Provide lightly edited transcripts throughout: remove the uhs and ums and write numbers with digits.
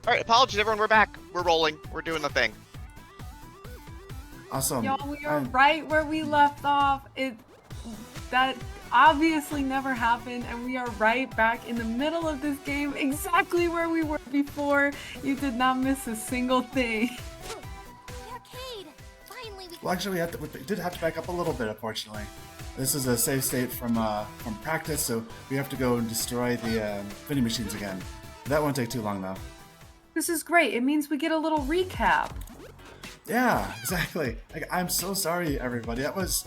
All right, apologies, everyone. We're back. We're rolling. We're doing the thing. Awesome. Y'all, we are right where we left off. That obviously never happened, and we are right back in the middle of this game, exactly where we were before. You did not miss a single thing. Well, actually, we did have to back up a little bit, unfortunately. This is a save state from practice, so we have to go and destroy the vending machines again. That won't take too long, though. This is great. It means we get a little recap. Yeah, exactly. I'm so sorry, everybody. That was,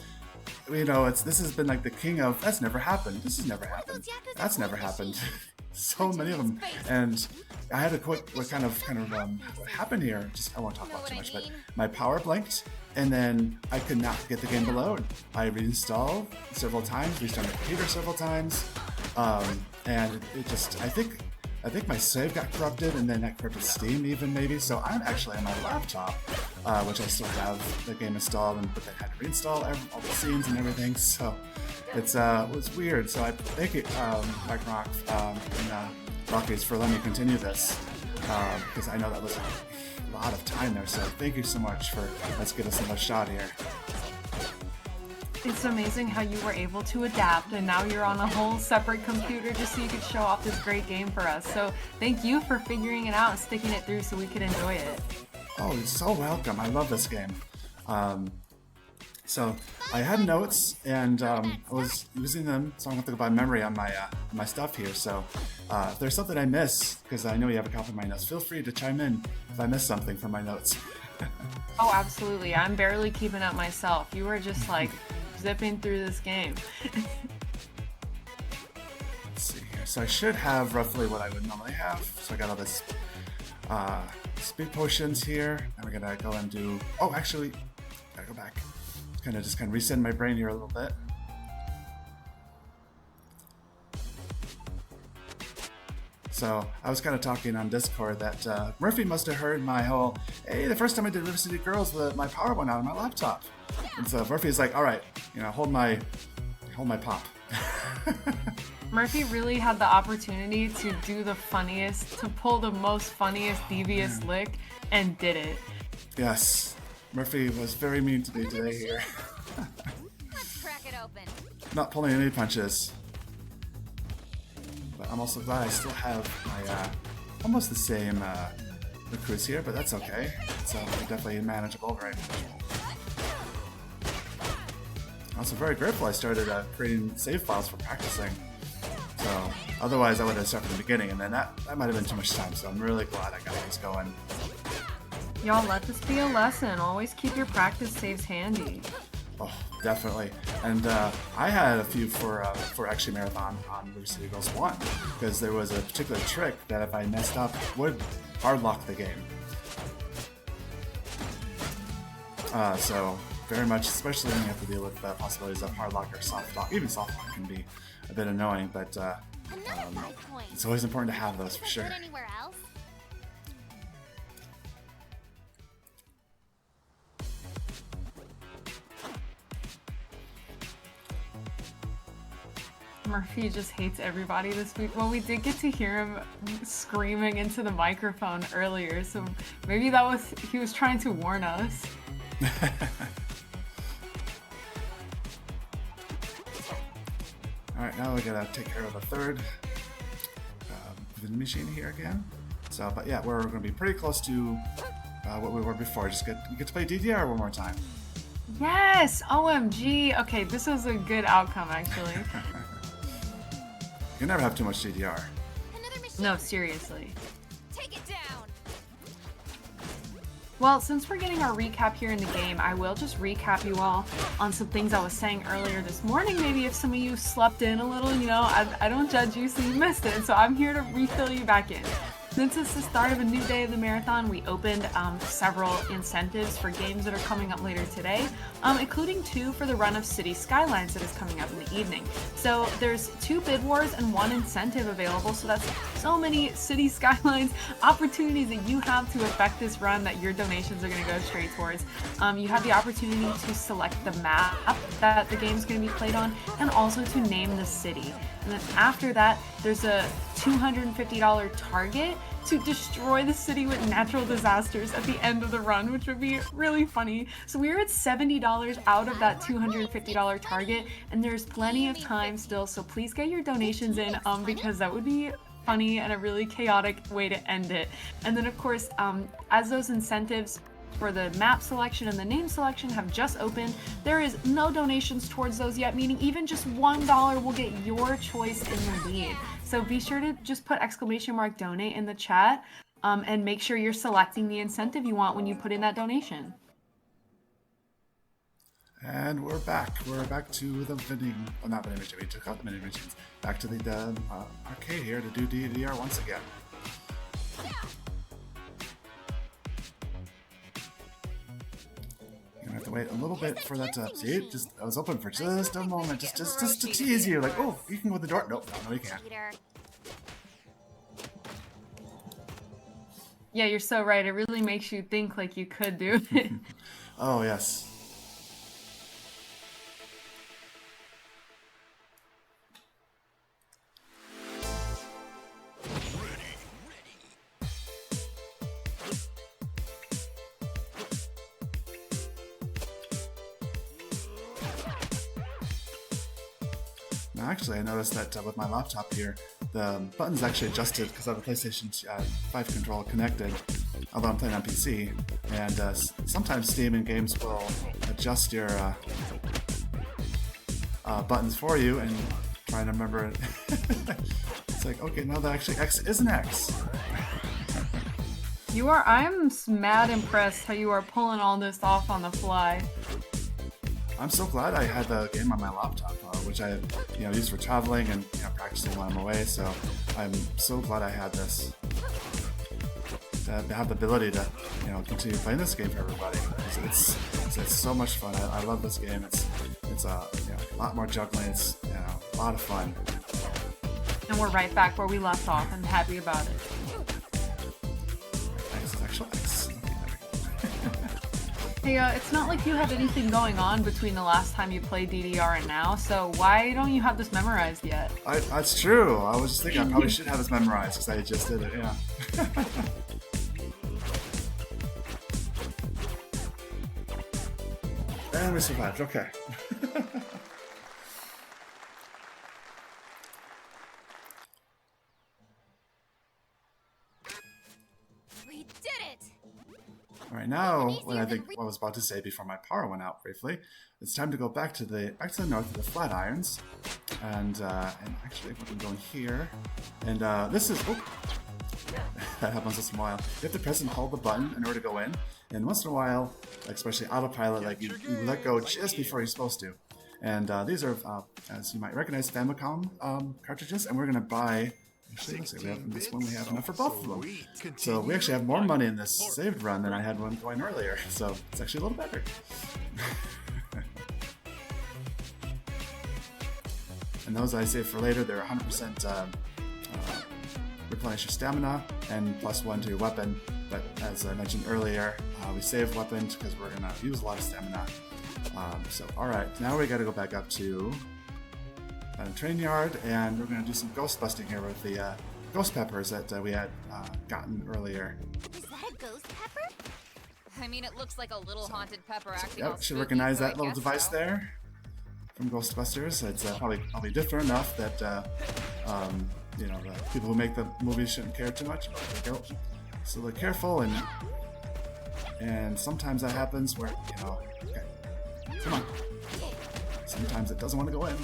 this has been like the king of, that's never happened. This has never happened. That's never happened. So many of them. And I had a quick, what happened here? I won't talk about too much, but my power blinked, and then I could not get the game to load. I reinstalled several times, restarted the computer several times, and it just, I think my save got corrupted, and then that corrupted Steam even, maybe. So I'm actually on my laptop, which I still have the game installed, but I had to reinstall all the scenes and everything. So it was weird. So I thank you, Ragnarok and Rockies, for letting me continue this, because I know that was a lot of time there. So thank you so much for let's get us another shot here. It's amazing how you were able to adapt, and now you're on a whole separate computer just so you could show off this great game for us. So thank you for figuring it out and sticking it through so we could enjoy it. Oh, you're so welcome. I love this game. So I had notes, and I was using them, so I don't have to go by memory on my stuff here. So if there's something I miss, because I know you have a copy of my notes, feel free to chime in if I miss something from my notes. Oh, absolutely. I'm barely keeping up myself. You were just like zipping through this game. Let's see here. So I should have roughly what I would normally have. So I got all this speed potions here. And we're gonna go and do. Oh, actually, gotta go back. Kind of reset my brain here a little bit. So I was kind of talking on Discord that Murphy must have heard my whole, hey, the first time I did River City Girls, my power went out on my laptop. And so Murphy's like, all right, hold my pop. Murphy really had the opportunity to do the funniest, to pull the most funniest devious lick, and did it. Yes, Murphy was very mean to me today here. Let's crack it open. Not pulling any punches. But I'm also glad I still have my almost the same recruits here, but that's okay. It's definitely manageable, very manageable. I'm also very grateful I started creating save files for practicing. So otherwise I would have started from the beginning, and then that might have been too much time, so I'm really glad I got these going. Y'all, let this be a lesson. Always keep your practice saves handy. Oh, definitely. And I had a few for actually Marathon on River City Girls 1, because there was a particular trick that if I messed up would hard lock the game. So very much, especially when you have to deal with possibilities of hard lock or soft lock. Even soft lock can be a bit annoying, but it's always important to have those for sure. Anywhere else? Murphy just hates everybody this week. Well, we did get to hear him screaming into the microphone earlier, so maybe he was trying to warn us. Alright, now we gotta take care of the third vending machine here again. So, but yeah, we're gonna be pretty close to what we were before. We get to play DDR one more time. Yes! OMG! Okay, this was a good outcome, actually. You can never have too much DDR. No, seriously. Take it down. Well, since we're getting our recap here in the game, I will just recap you all on some things I was saying earlier this morning. Maybe if some of you slept in a little, I don't judge you, so you missed it. So I'm here to refill you back in. Since it's the start of a new day of the marathon, we opened several incentives for games that are coming up later today, including 2 for the run of City Skylines that is coming up in the evening. So there's 2 bid wars and 1 incentive available, so that's so many City Skylines opportunities that you have to affect this run that your donations are going to go straight towards. You have the opportunity to select the map that the game's going to be played on, and also to name the city. And then after that, there's a $250 target to destroy the city with natural disasters at the end of the run, which would be really funny. So we're at $70 out of that $250 target, and there's plenty of time still, so please get your donations in, because that would be funny and a really chaotic way to end it. And then of course, as those incentives for the map selection and the name selection have just opened, there is no donations towards those yet, meaning even just $1 will get your choice in the lead. So be sure to just put !donate in the chat, and make sure you're selecting the incentive you want when you put in that donation. And we're back. We're back to the vending, well, not vending machine, we took out the vending machines. Back to the arcade here to do DDR once again. You're gonna have to wait a little bit for that to, see, I was open for just a moment, just to tease you, like, oh, you can go to the door. Nope, no, you can't. Yeah, you're so right. It really makes you think like you could do it. Oh, yes. Now, actually, I noticed that with my laptop here, the button's actually adjusted because I have a PlayStation 5 controller connected, although I'm playing on PC. And sometimes Steam and games will adjust your buttons for you, and trying to remember it. It's like, okay, now that actually X is an X. I'm mad impressed how you are pulling all this off on the fly. I'm so glad I had the game on my laptop, which I use for traveling and practicing when I'm away. So I'm so glad I had this. To have the ability to continue playing this game for everybody. It's so much fun. I love this game. It's a lot more juggling. It's a lot of fun. And we're right back where we left off. I'm happy about it. X is actual X. Hey, it's not like you had anything going on between the last time you played DDR and now, so why don't you have this memorized yet? That's true. I was just thinking I probably should have this memorized because I just did it, yeah. And we survived, okay. We did it! Alright, now what I was about to say before my power went out briefly, it's time to go back to the north of the Flatirons, and actually we're going here, and this is that happens once in a while. You have to press and hold the button in order to go in, and once in a while, especially autopilot, like you let go just before you're supposed to. And these are, as you might recognize, Famicom cartridges, and we're gonna buy. Actually, let's see, we have this one. We have enough for both of them. So we actually have more money in this saved run than I had one going earlier. So it's actually a little better. And those I save for later. They're 100% replenish your stamina and +1 to your weapon. But as I mentioned earlier, we save weapons because we're gonna use a lot of stamina. So all right, now we got to go back up to train yard, and we're going to do some ghost busting here with the ghost peppers that we had gotten earlier. Is that a ghost pepper? I mean, it looks like a little haunted pepper acting. Yep, should recognize that little device there from Ghostbusters. It's probably different enough that the people who make the movies shouldn't care too much. But there we go. So they're careful, and sometimes that happens where okay, come on. Sometimes it doesn't want to go in.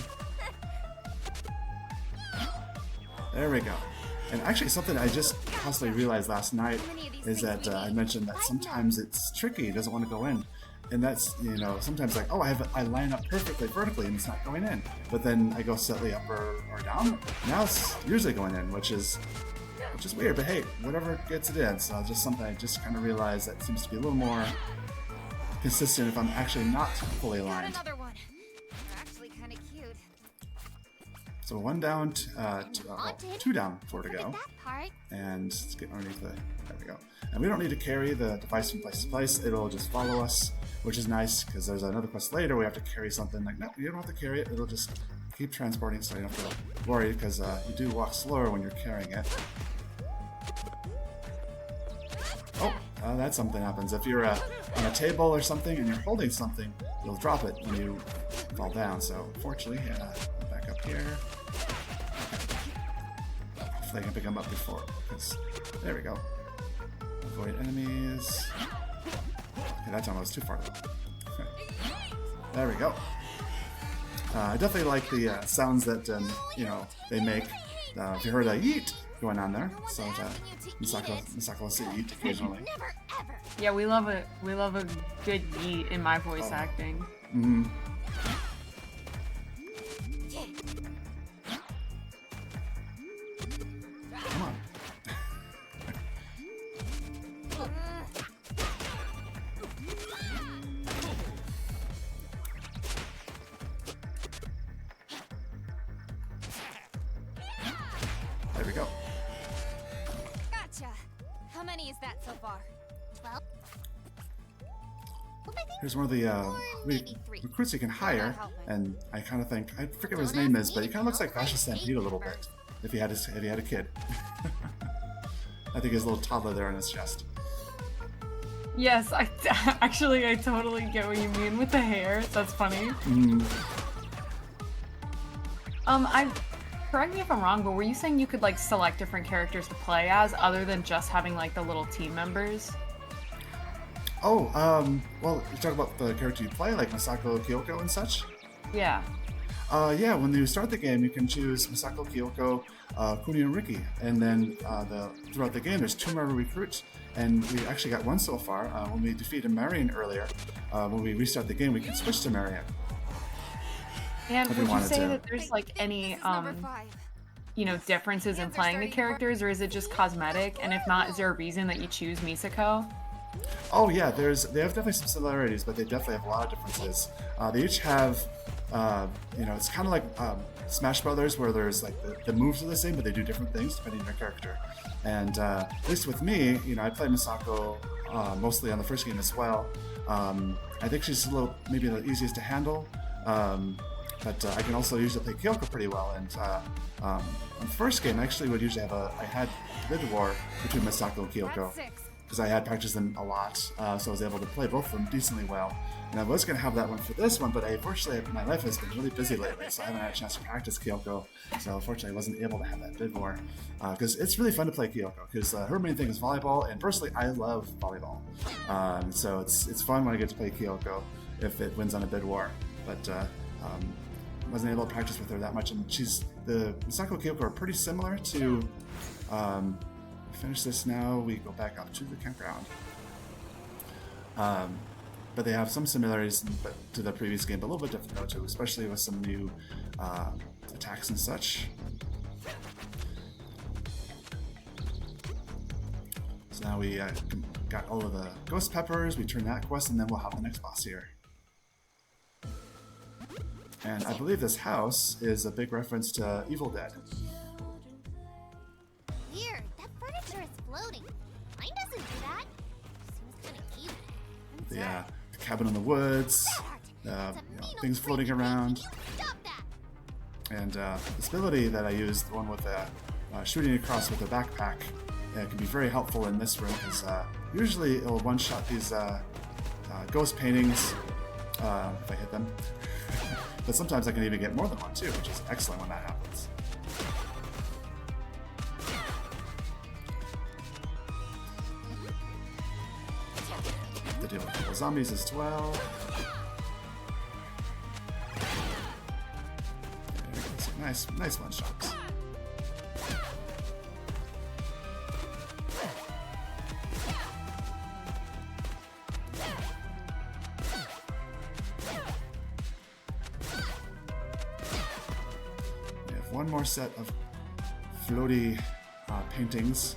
There we go. And actually something I just possibly realized last night is that I mentioned that sometimes it's tricky, it doesn't want to go in. And that's, sometimes like, oh, I line up perfectly vertically and it's not going in. But then I go slightly up or down, now it's usually going in, which is weird, but hey, whatever gets it in. So just something I just kind of realized that seems to be a little more consistent if I'm actually not fully aligned. Another one. They're actually kind of cute. So 1 down, 2 down, 4 to go. And let's get underneath there we go. And we don't need to carry the device from place to place, it'll just follow us, which is nice, because there's another quest later we have to carry something, like, no, you don't have to carry it, it'll just keep transporting, so you don't have to worry, because you do walk slower when you're carrying it. That something happens. If you're on a table or something and you're holding something, you'll drop it when you fall down. So fortunately, back up here. Hopefully I can pick them up before. There we go. Avoid enemies. Okay, that's almost too far though. There we go. I definitely like the sounds that they make. If you heard a yeet going on there, so Misako will say yeet occasionally. Yeah, we love a good yeet in my voice acting. Mm-hmm. Come on. There we go. Gotcha. How many is that so far? 12. Here's one of the recruits you can hire, and I kind of think I forget what his name is, but he kind of looks like Fashion Stampede a little bit. If he had a kid, I think his little toddler there on his chest. Yes, I totally get what you mean with the hair. That's funny. Correct me if I'm wrong, but were you saying you could like select different characters to play as, other than just having like the little team members? Oh, well, you talk about the character you play, like Misako, Kyoko, and such? Yeah. Yeah, when you start the game, you can choose Misako, Kyoko, Kuni, and Riki. And then throughout the game, there's 2 more recruits. And we actually got one so far. When we defeated Marion earlier, when we restart the game, we can switch to Marion. And would you say that there's like any, differences in playing the characters, or is it just cosmetic? And if not, is there a reason that you choose Misako? Oh yeah, they have definitely some similarities, but they definitely have a lot of differences. They each have, it's kind of like Smash Brothers, where there's like the moves are the same, but they do different things depending on their character. And at least with me, I played Misako mostly on the first game as well. I think she's maybe the easiest to handle, but I can also usually play Kyoko pretty well. And on the first game, I actually would usually I had bid war between Misako and Kyoko, because I had practiced them a lot, so I was able to play both of them decently well. And I was going to have that one for this one, but unfortunately my life has been really busy lately, so I haven't had a chance to practice Kyoko. So unfortunately I wasn't able to have that bid war, because it's really fun to play Kyoko, because her main thing is volleyball, and personally I love volleyball. So it's fun when I get to play Kyoko if it wins on a bid war, but wasn't able to practice with her that much. And the Misako and Kyoko are pretty similar to. Finish this now, we go back up to the campground. But they have some similarities to the previous game, but a little bit different though too, especially with some new attacks and such. So now we got all of the ghost peppers, we turn that quest, and then we'll have the next boss here. And I believe this house is a big reference to Evil Dead. Weird, that furniture is floating. Mine doesn't do that. Seems kind of cute. The cabin in the woods, things floating around. Stop that! And this ability that I used, the one with shooting across with a backpack, can be very helpful in this room, because usually it'll one-shot these ghost paintings if I hit them. But sometimes I can even get more than one too, which is excellent when that happens. To deal with a couple zombies as well. There we go. So nice one-shots. One more set of floaty paintings.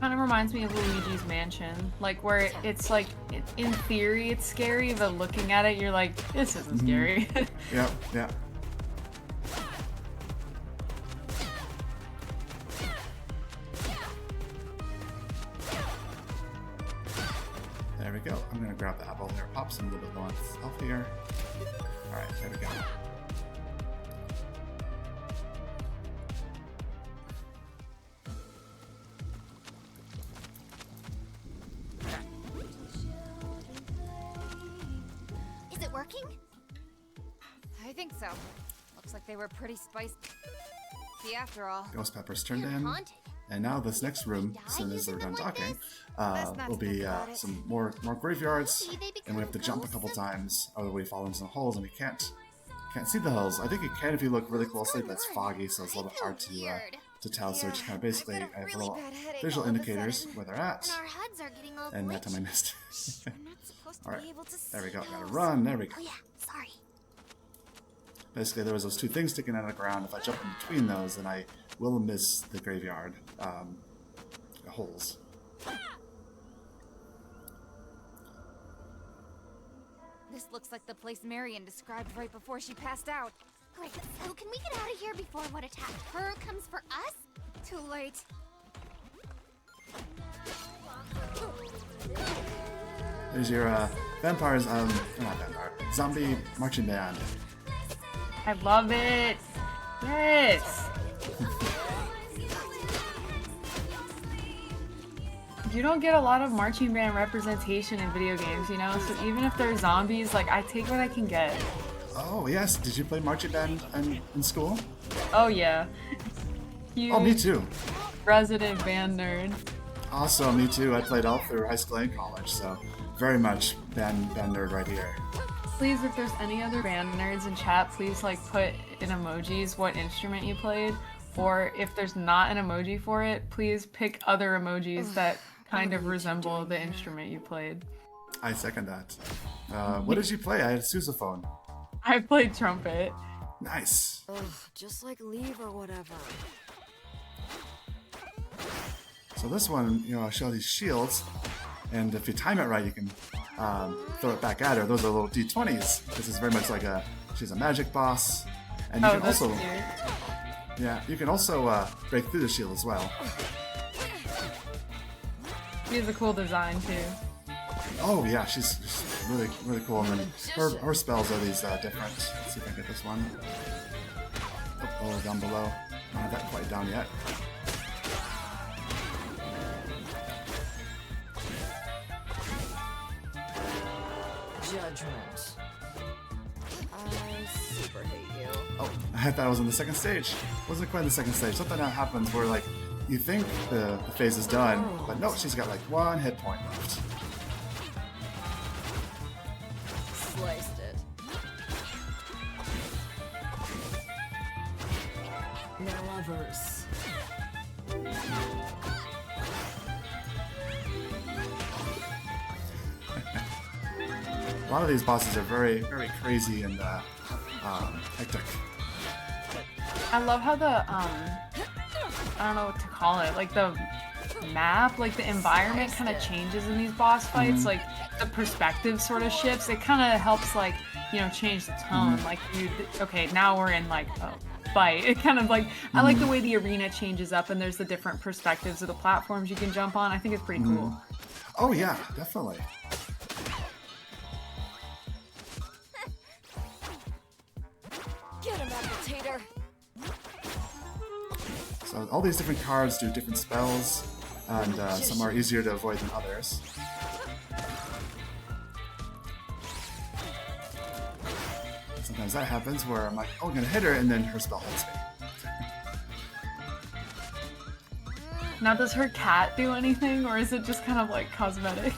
Kind of reminds me of Luigi's Mansion, like where it's like, in theory it's scary, but looking at it you're like, this isn't scary. Yeah. There we go. I'm gonna grab the apple there, pop some a little bit more health here. Alright, there we go. talking? I think so. Looks like they were pretty spicy after all. Ghost peppers turned They're in. haunted. And now this next room, as soon as they're done talking, will be some more graveyards, and we have to jump a couple times, or we fall into the holes, and we can't see the holes. I think you can if you look really closely, but it's foggy, so it's a little bit hard to tell. So it's kind of basically have little visual indicators where they're at. And our HUDs are getting all And that time I glitchy. missed. I'm not supposed to All right, be able to there we go. see Gotta those. run. There we go. Oh yeah, sorry. Basically, there was those two things sticking out of the ground. If I jump in between those, then I will miss the graveyard holes. This looks like the place Marion described right before she passed out. Great, so can we get out of here before what attacked her comes for us? Too late. There's your vampires, not vampire, zombie marching band. I love it. Yes. You don't get a lot of marching band representation in video games, you know? So even if they're zombies, like, I take what I can get. Oh, yes. Did you play marching band in school? Oh, yeah. Huge Oh, me too. resident band nerd. Also, me too. I played all through high school and college, so very much band nerd right here. Please, if there's any other band nerds in chat, please, like, put in emojis what instrument you played. Or if there's not an emoji for it, please pick other emojis that kind of resemble the instrument you played. I second that. What did you play? I had a sousaphone. I played trumpet. Nice. Ugh, just like leave or whatever. So this one, you know, I'll show these shields, and if you time it right, you can throw it back at her. Those are little D20s. This is very much like she's a magic boss, and you Oh, can that's also, cute. yeah, you can also break through the shield as well. She has a cool design, too. Oh yeah, she's really really cool. And then her spells are these different. Let's see if I can get this one. Oh, down below. Not that quite down yet. Judgment. I super hate you. Oh, I thought I was on the second stage. Wasn't quite the second stage. Something that happens where like you think the phase is done, but no, she's got like one hit point left. Sliced it. Now lovers. A lot of these bosses are very very crazy and hectic. I love how the, I don't know what to call it, like the map, like the environment kind of changes in these boss fights, like the perspective sort of shifts. It kind of helps, like, you know, change the tone. Like, okay, now we're in like a fight. It kind of like, I like the way the arena changes up and there's the different perspectives of the platforms you can jump on. I think it's pretty cool. Oh yeah, definitely. Get him, Appetitor. So all these different cards do different spells, and some are easier to avoid than others. Sometimes that happens where I'm like, oh, I'm gonna hit her, and then her spell hits me. Now, does her cat do anything, or is it just kind of like cosmetic?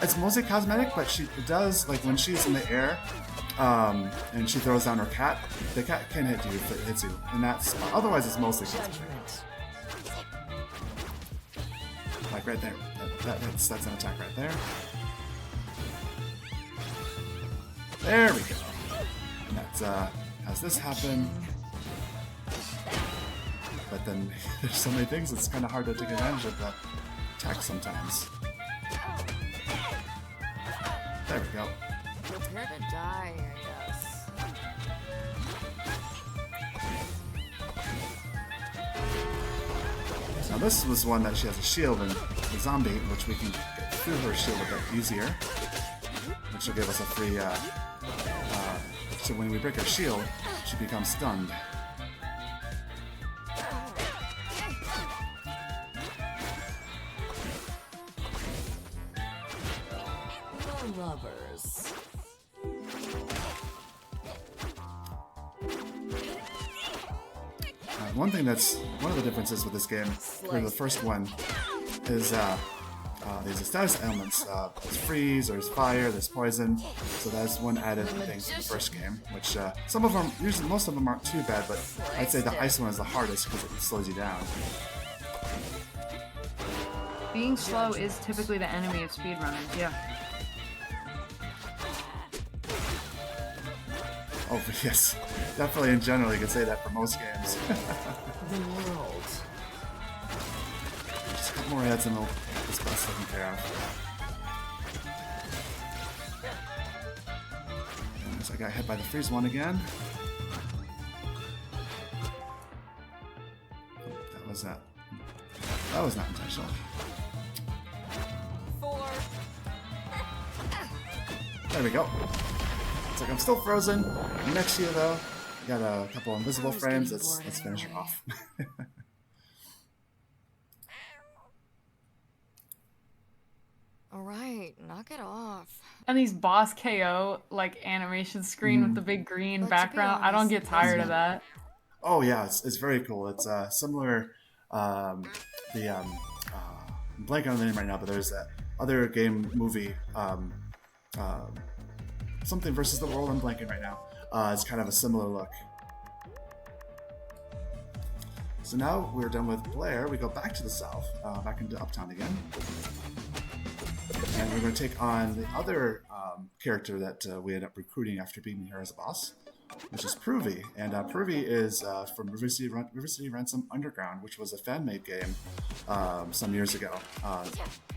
It's mostly cosmetic, but she does, like when she's in the air, and she throws down her cat, the cat can hit you if it hits you in that spot. Otherwise, it's mostly cosmetic. Judgment. Like right there. That's an attack right there. There we go. And that's, has this happen? But then there's so many things, it's kind of hard to take advantage of the attack sometimes. There we go. Prepare to die, I guess. Now this was one that she has a shield and a zombie, which we can get through her shield a bit easier. Which will give us a free, so when we break her shield, she becomes stunned. The lovers. one of the differences with this game compared to the first one is there's the status elements. There's freeze, there's fire, there's poison. So that's one added thing to the first game, which some of them, usually most of them aren't too bad, but I'd say the ice one is the hardest because it slows you down. Being slow is typically the enemy of speedrunners, yeah. Oh, yes. Definitely in general, you can say that for most games. The world. Just a couple more heads and this best taken care of. So I got hit by the freeze one again. Oh, that was not intentional. 4. There we go. It's like I'm still frozen. Next to you though. I got a couple invisible frames. Let's finish her off. Alright, knock it off. And these boss KO like animation screen with the big green But to be background, I don't honest, get tired of that. Oh yeah, it's very cool. It's similar. I'm blanking on the name right now, but there's that other game movie, something versus the world. I'm blanking right now. It's kind of a similar look. So now we're done with Blair. We go back to the south, back into Uptown again. And we're going to take on the other character that we ended up recruiting after beating her as a boss, which is Provy. And Provy is from River City Ransom Underground, which was a fan-made game some years ago.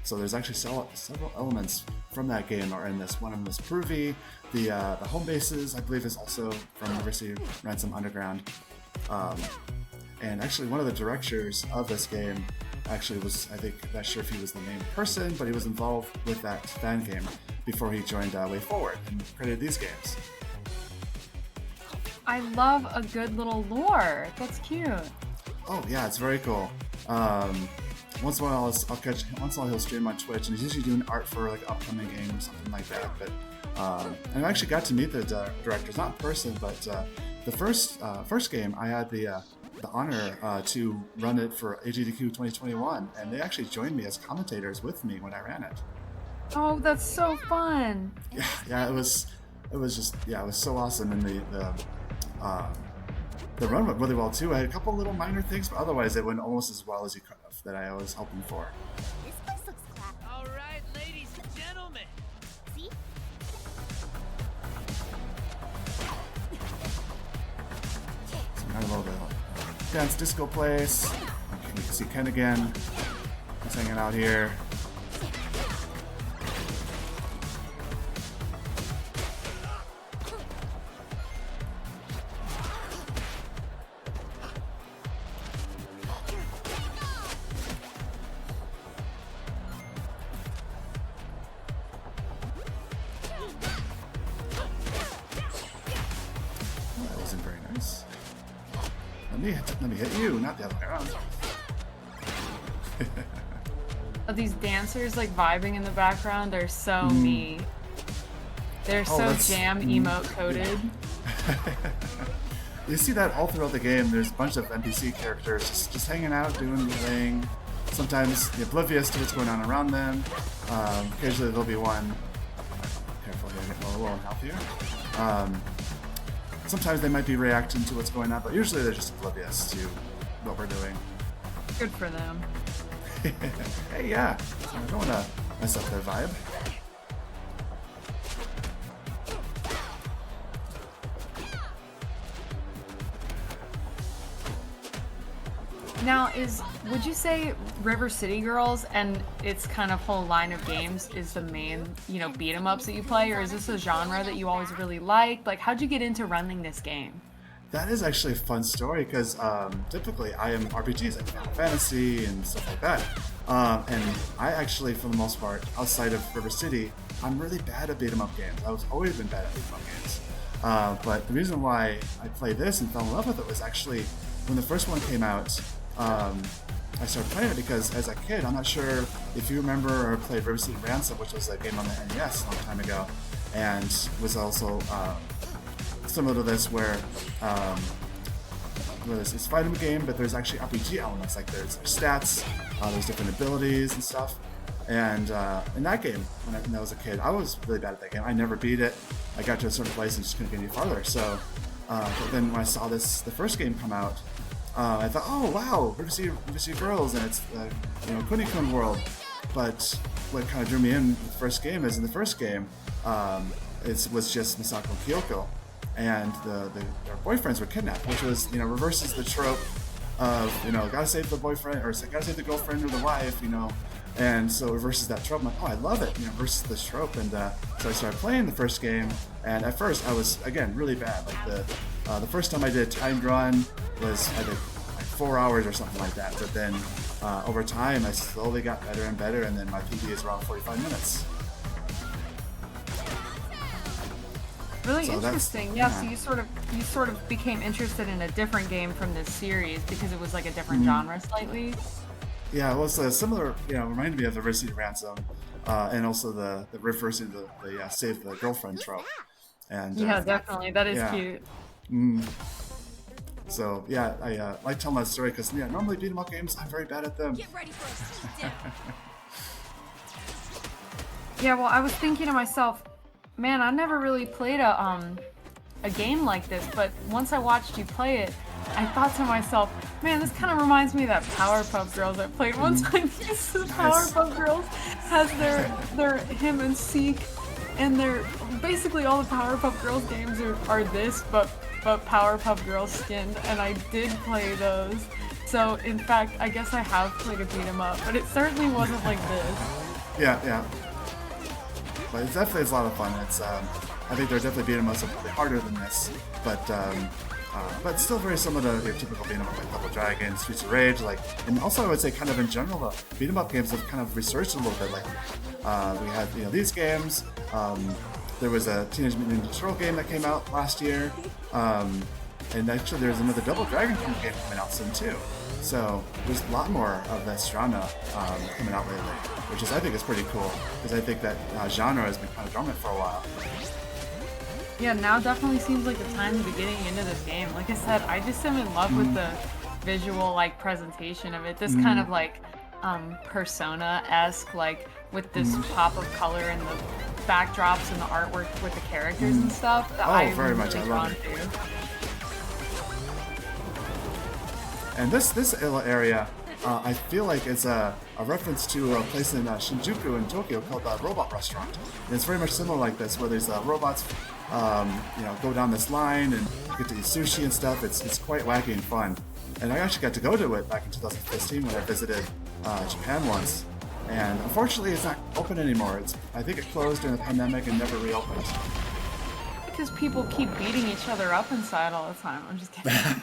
So there's actually several elements from that game are in this. One of them is Provy. The home bases, I believe, is also from River City Ransom Underground. And actually, one of the directors of this game actually was, I think, not sure if he was the main person, but he was involved with that fan game before he joined Way Forward and created these games. I love a good little lore. That's cute. Oh yeah, it's very cool. Once in a while, once in a while he'll stream on Twitch, and he's usually doing art for like an upcoming game or something like that. But and I actually got to meet the directors, not in person, but the first game I had the honor to run it for AGDQ 2021, and they actually joined me as commentators with me when I ran it. Oh, that's so fun. Yeah, it was so awesome, and the run went really well too. I had a couple little minor things, but otherwise it went almost as well as you could have that I was hoping for. This place looks clapped. All right, ladies and gentlemen. See? So we got a little bit of dance disco place. You can see Ken again. He's hanging out here. That wasn't very nice. Let me hit you, not the other way around. These dancers like vibing in the background are so me. They're so jam emote coded. You see that all throughout the game. There's a bunch of NPC characters just hanging out, doing the thing. Sometimes oblivious to what's going on around them. Occasionally there'll be one. Careful here, get low on health here. Sometimes they might be reacting to what's going on, but usually they're just oblivious to what we're doing. Good for them. Hey, yeah. I don't want to mess up their vibe. Now, would you say River City Girls and its kind of whole line of games is the main, beat 'em ups that you play, or is this a genre that you always really liked? Like, how'd you get into running this game? That is actually a fun story because typically I am RPGs like Final Fantasy and stuff like that. And I actually, for the most part, outside of River City, I'm really bad at beat 'em up games. I've always been bad at beat 'em up games. But the reason why I played this and fell in love with it was actually when the first one came out. I started playing it because as a kid, I'm not sure if you remember or played River City Ransom, which was a game on the NES a long time ago, and was also similar to this where it's a fighting game, but there's actually RPG elements, like there's stats, there's different abilities and stuff. And in that game, when I was a kid, I was really bad at that game. I never beat it. I got to a certain place and just couldn't get any farther. So, but then when I saw the first game come out, I thought, oh wow, we're gonna see girls, and it's Kunio-kun world. But what kind of drew me in with the first game is in the first game, it was just Misako and Kyoko, and their boyfriends were kidnapped, which was reverses the trope of gotta save the boyfriend or gotta save the girlfriend or the wife, and so it reverses that trope. I'm like, oh, I love it, versus this trope. And so I started playing the first game, and at first I was again really bad. Like the first time I did a timed run was I did like 4 hours or something like that. But then over time I slowly got better and better, and then my PB is around 45 minutes. Really So interesting. Yeah, so you sort of became interested in a different game from this series because it was like a different genre slightly. Yeah, well, it's similar, reminded me of the Riverside Ransom, and also the reversing the save the girlfriend trope. And Yeah, definitely. That is cute. So yeah, I like telling that story because normally beat 'em up games, I'm very bad at them. Get ready for a speed down. Yeah, well, I was thinking to myself, man, I never really played a game like this, but once I watched you play it, I thought to myself, man, this kind of reminds me of that Powerpuff Girls I played one time. The Powerpuff Girls has their him and Seek, and they're basically all the Powerpuff Girls games are this, but Powerpuff Girls skinned, and I did play those. So in fact, I guess I have played a beat 'em up, but it certainly wasn't like this. Yeah. But it's definitely a lot of fun. It's I think they're definitely beat 'em ups a bit harder than this, but still very similar to your typical beat 'em up like Double Dragon, Streets of Rage, and also I would say kind of in general the beat 'em up games have kind of resurged a little bit. Like we had these games. There was a Teenage Mutant Ninja Turtle game that came out last year, and actually there's another Double Dragon game coming out soon too. So there's a lot more of this genre coming out lately, which I think is pretty cool because I think that genre has been kind of dormant for a while. Yeah, now definitely seems like the time to be getting into this game. Like I said, I just am in love with the visual presentation of it. This kind of Persona-esque, with this pop of color and the backdrops and the artwork with the characters and stuff. That I'm very much. really I love drawn it. to. And this area, I feel like it's a reference to a place in Shinjuku in Tokyo called the Robot Restaurant. And it's very much similar like this, where there's robots, go down this line and get to eat sushi and stuff. It's quite wacky and fun. And I actually got to go to it back in 2015 when I visited Japan once. And unfortunately, it's not open anymore. I think it closed during the pandemic and never reopened. Because people keep beating each other up inside all the time. I'm just kidding. What's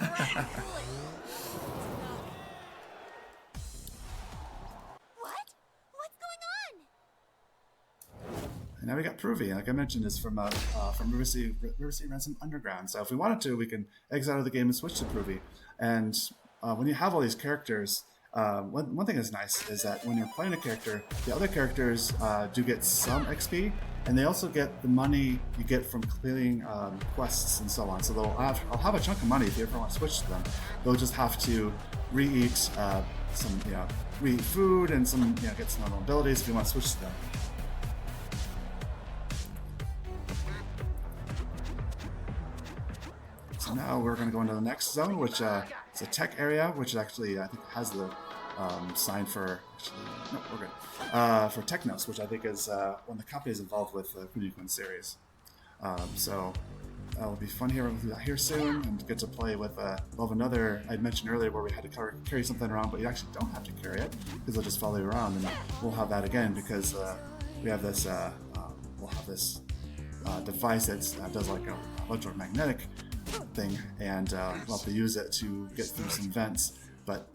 going on? And now we got Pruvy, like I mentioned, is from Riverside Ransom Underground. So if we wanted to, we can exit out of the game and switch to Pruvy. And when you have all these characters, one thing that's nice is that when you're playing a character, the other characters do get some XP, and they also get the money you get from completing quests and so on. So I'll have a chunk of money if you ever want to switch to them. They'll just have to re-eat re-eat food and get some normal abilities if you want to switch to them. So now we're going to go into the next zone, which is a tech area, which actually I think has the sign for. No, we're good. For Technos, which I think is one of the companies involved with the Kunio-kun series. So it'll be fun here. We'll do that here soon, and get to play with another. I mentioned earlier where we had to carry something around, but you actually don't have to carry it because they'll just follow you around, and we'll have that again because we have this. We'll have this device that does like a electromagnetic thing, and we'll have to use it to get through some vents, but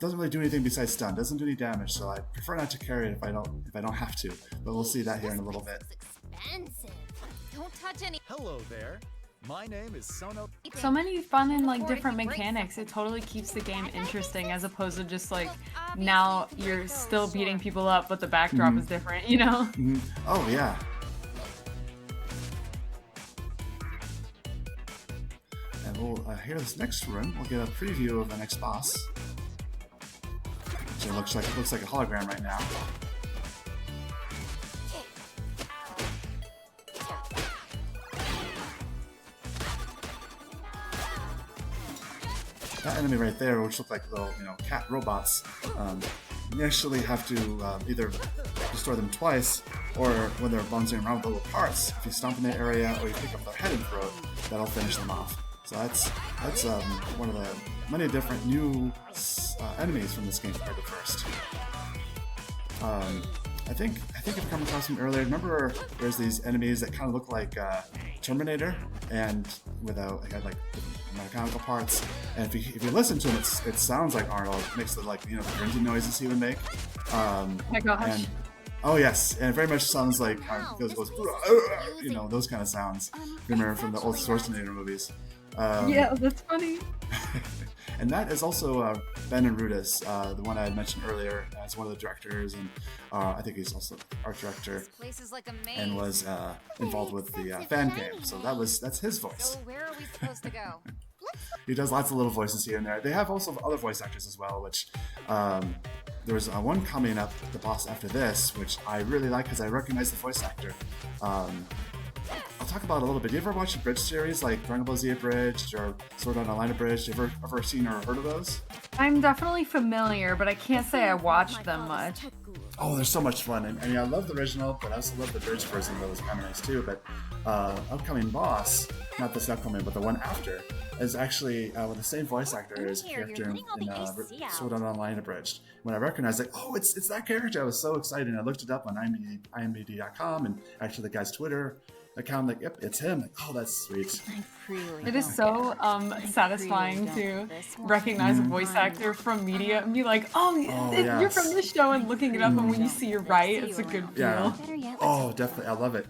doesn't really do anything besides stun. Doesn't do any damage, so I prefer not to carry it if I don't have to. But we'll see that here in a little bit. Expensive. Don't touch any. Hello there. My name is Sono. So many fun and different mechanics. It totally keeps the game interesting as opposed to just now you're still beating people up, but the backdrop is different, Oh yeah. And And we'll here this next room. We'll get a preview of the next boss. It looks like a hologram right now. That enemy right there, which look like little, cat robots, you actually have to either destroy them twice, or when they're bouncing around with little parts, if you stomp in that area or you pick up their head and throw it, that'll finish them off. So that's one of the many different new enemies from this game compared to first. I think I've come across them earlier. Remember, there's these enemies that kind of look like Terminator, and had like mechanical parts. And if you listen to them, it sounds like Arnold. It makes the the grunting noises he would make. Oh my gosh. And, oh yes, and it very much sounds like how he goes those kind of sounds. Remember from the old Schwarzenegger movies. Yeah, that's funny. And that is also Ben and Rudis, the one I had mentioned earlier, as one of the directors, and I think he's also the art director, This place is like a maze. and was involved with the fan game. So that's his voice. So where are we supposed to go? He does lots of little voices here and there. They have also other voice actors as well, which there's one coming up, the boss after this, which I really like because I recognize the voice actor. I'll talk about it a little bit. Do you ever watch a bridge series like Dragon Ball Z Abridged or Sword Art Online Abridged? You ever seen or heard of those? I'm definitely familiar, but I can't say I watched them much. Oh, they're so much fun. And I mean, I love the original, but I also love the bridge version that was kind of nice too. But upcoming boss, not this upcoming, but the one after, is actually with the same voice actor as a character in Sword Art Online Abridged. When I recognized it, oh, it's that character, I was so excited. I looked it up on IMDb.com and actually the guy's Twitter account, like, yep, it's him. Like, oh, that's sweet. It is so satisfying to recognize a voice actor from media and be like, you're yes. from this show, and looking it up, and when you see you're right, it's a good feel. Yeah. Oh, definitely. I love it.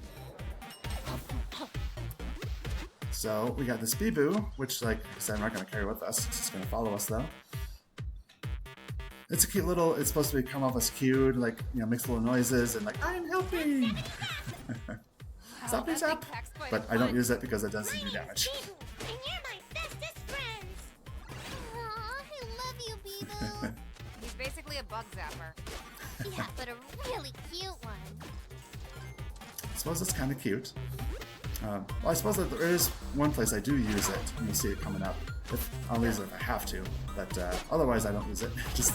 So we got this Bee-Boo, which, like I said, I'm not going to carry with us. It's just going to follow us, though. It's a cute little, it's supposed to come off as cute, like, makes little noises, and like, I'm helping! Zap, zap. But I don't use it because it doesn't do damage. And you're my bestest friends. Aw, I love you, Bee-Boo. He's basically a bug zapper. Yeah, but a really cute one. I suppose it's kind of cute. Well, I suppose that there is one place I do use it, and you'll see it coming up. I'll use it if I have to, but otherwise I don't use it. Just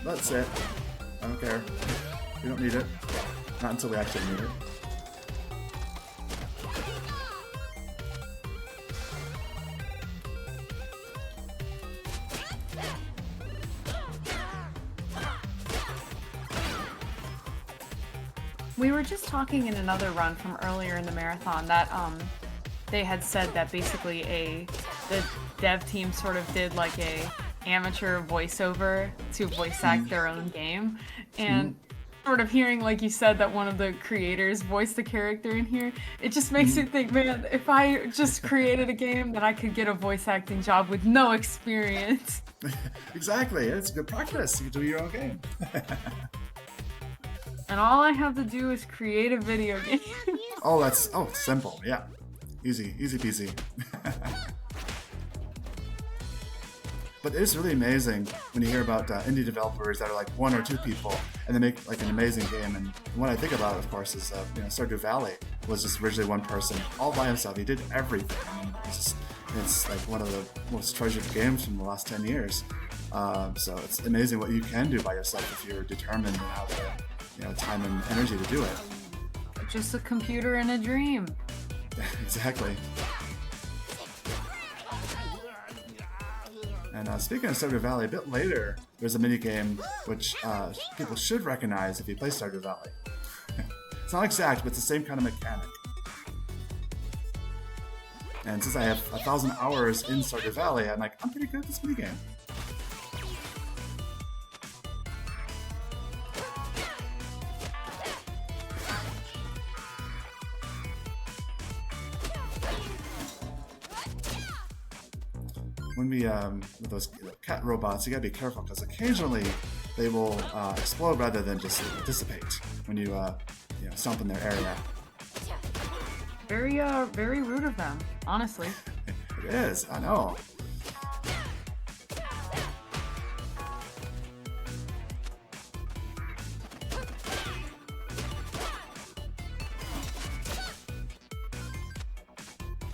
that's it. I don't care. We don't need it. Not until we actually need it. We were just talking in another run from earlier in the marathon that they had said that basically the dev team sort of did like a amateur voiceover to voice act their own game, and sort of hearing, like you said, that one of the creators voiced the character in here, it just makes you think, man, if I just created a game, that I could get a voice acting job with no experience. Exactly. It's good practice. You can do your own game. And all I have to do is create a video game. It's simple. Yeah. Easy peasy. But it's really amazing when you hear about indie developers that are like one or two people and they make like an amazing game. And what I think about, of course, is Stardew Valley was just originally one person all by himself. He did everything. I mean, it's like one of the most treasured games from the last 10 years. So it's amazing what you can do by yourself if you're determined and have the time and energy to do it. Just a computer and a dream. Exactly. And speaking of Stardew Valley, a bit later, there's a mini game which people should recognize if you play Stardew Valley. It's not exact, but it's the same kind of mechanic. And since I have 1,000 hours in Stardew Valley, I'm like, I'm pretty good at this mini game. When we, with those cat robots, you gotta be careful because occasionally they will explode rather than just dissipate when you, stomp in their area. Very rude of them, honestly. It It is, I know.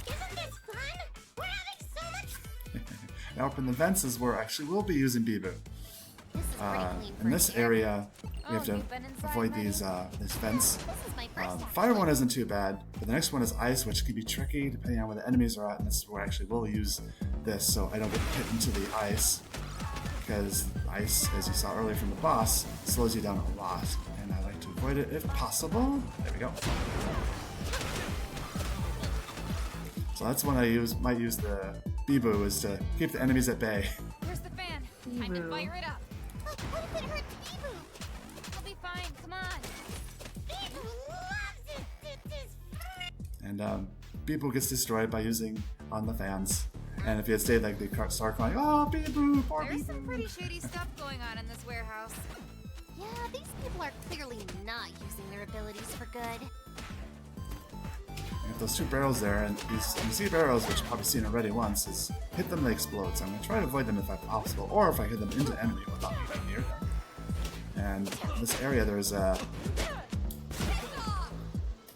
Isn't this fun? We're having so much. Now up in the vents is where actually we'll be using Bibu. This is pretty clean for In this here. area, we have Oh, to you've been inside, avoid buddy? these vents. This is my first Fire one isn't too bad, but the next one is ice, which can be tricky depending on where the enemies are at, and this is where actually we'll use this so I don't get hit into the ice, because ice, as you saw earlier from the boss, slows you down a lot, and I like to avoid it if possible. There we go. So that's when I might use the Bibu, is to keep the enemies at bay. Here's the fan. Time to Bibu. fire it up. But what if it hurts Bibu? I'll be fine. Come on. Bibu loves it. And Bibu gets destroyed by using on the fans. And if he had stayed, like, they start crying, "Oh, Bibu, poor There's some Bibu." pretty shady stuff going on in this warehouse. Yeah, these people are clearly not using their abilities for good. You have those two barrels there, and you see barrels, which you've probably seen already once, is hit them, they explode. So I'm going to try to avoid them if possible, or if I hit them into enemy without getting near them. And in this area, there's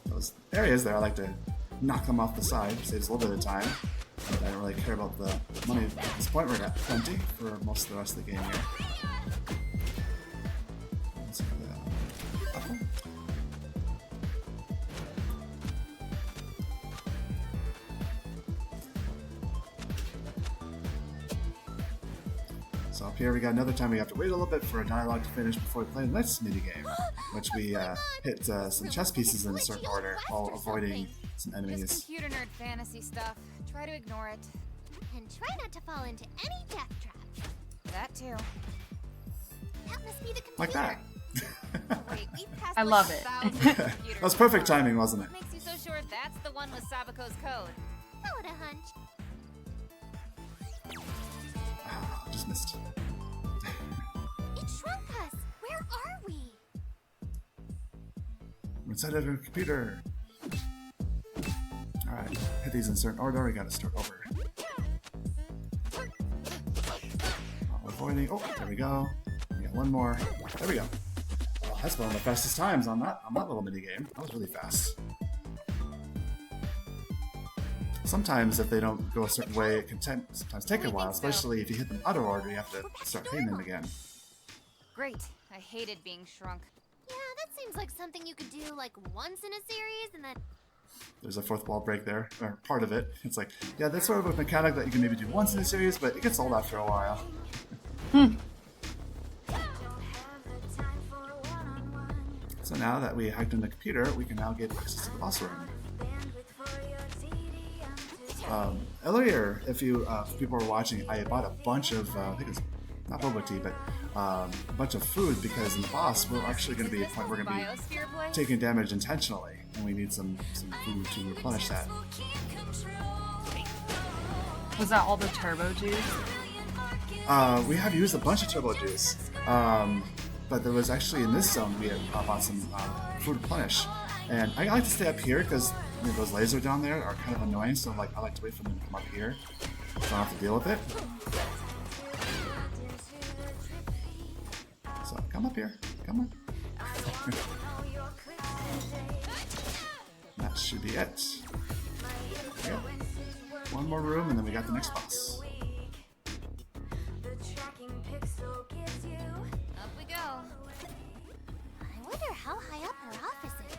those areas there, I like to knock them off the side, saves a little bit of time. But I don't really care about the money at this point. We're at plenty for most of the rest of the game here. Let's see the apple. So up here we got another time we have to wait a little bit for a dialogue to finish before we play the next minigame, which we hit some chess pieces in a certain order while avoiding some Just enemies. computer nerd fantasy stuff. Try to ignore it. And try not to fall into any death traps. That too. That must be the computer. Like that. Wait, we passed I like love it. 1,000 computers That was perfect so far. timing, wasn't it? What makes you so sure that's the one with Sabako's code? I would have hunch. Ah, just missed. It shrunk us. Where are we? We're inside of a computer. Alright, hit these in certain order. We gotta start over. Avoiding. Oh, there we go. We got one more. There we go. Oh, that's one of the fastest times on that little mini game. That was really fast. Sometimes if they don't go a certain way, it can sometimes take a while, especially if you hit them out of order. You have to start hitting them again. Great. I hated being shrunk. Yeah, that seems like something you could do like once in a series and then There's a fourth wall break there, or part of it. It's like, yeah, that's sort of a mechanic that you can maybe do once in a series, but it gets old after a while. So now that we hacked in the computer, we can now get access to the boss room. Earlier, if people were watching, I bought a bunch of, I think it's not boba tea, but a bunch of food because in the boss, we're actually going to be at a point we're going to be Biosphere place? taking damage intentionally, and we need some food to replenish that. Was that all the turbo juice? We have used a bunch of turbo juice, but there was actually in this zone we had bought some food replenish, and I like to stay up here because those lasers down there are kind of annoying. So I like to wait for them to come up here, so I don't have to deal with it. So come up here, come on. That should be it. Yep. One more room, and then we got the next boss. Up we go. I wonder how high up her office is.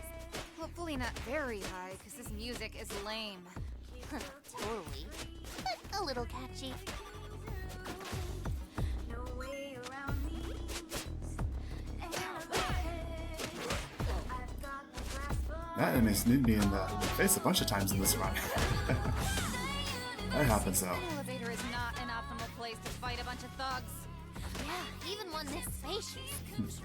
Hopefully not very high, because this music is lame. Totally. But a little catchy. That enemy's need me in the face a bunch of times in this run. That happens though. The elevator is not an optimal place to fight a bunch of thugs. Yeah, even one this spacious.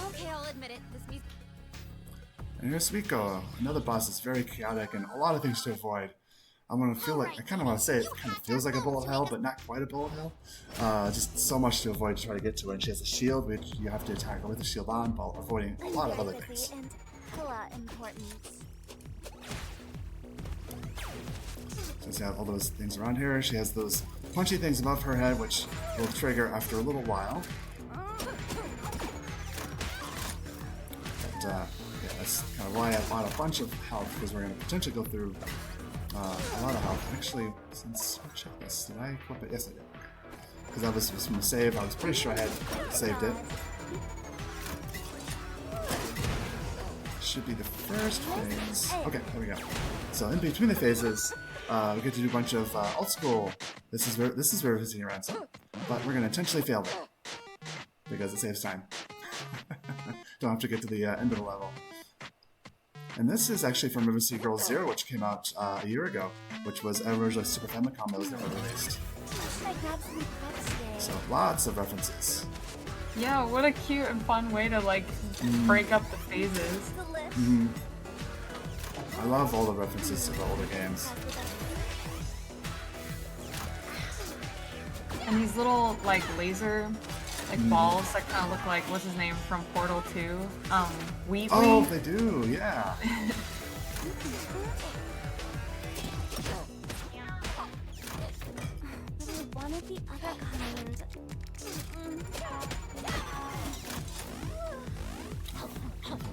Okay, I'll admit it. This music. And here's Suiko, another boss that's very chaotic and a lot of things to avoid. I'm gonna feel like, I kind of want to say it kind of feels like a bullet hell, but not quite a bullet hell. Just so much to avoid to try to get to it. And she has a shield, which you have to attack her with a shield on, while avoiding a lot of other things. And hella important. So she has all those things around here. She has those punchy things above her head, which will trigger after a little while. But yeah, that's kind of why I bought a bunch of health, because we're going to potentially go through a lot of health. Actually, since check this, did I equip it? Yes, I did. Because that was from the save. I was pretty sure I had saved it. Should be the first phase. Okay, there we go. So in between the phases, we get to do a bunch of old school. This is where visiting a ransom, but we're gonna intentionally fail it because it saves time. Don't have to get to the end of the level. And this is actually from River City Girls Zero, which came out a year ago, which was originally Super Famicom that was never released. So lots of references. Yeah, what a cute and fun way to like break up the phases. I love all the references to the older games. And these little like laser balls that kind of look like, what's his name from Portal 2? Wheatley. Oh, they do, yeah. One of the other colors.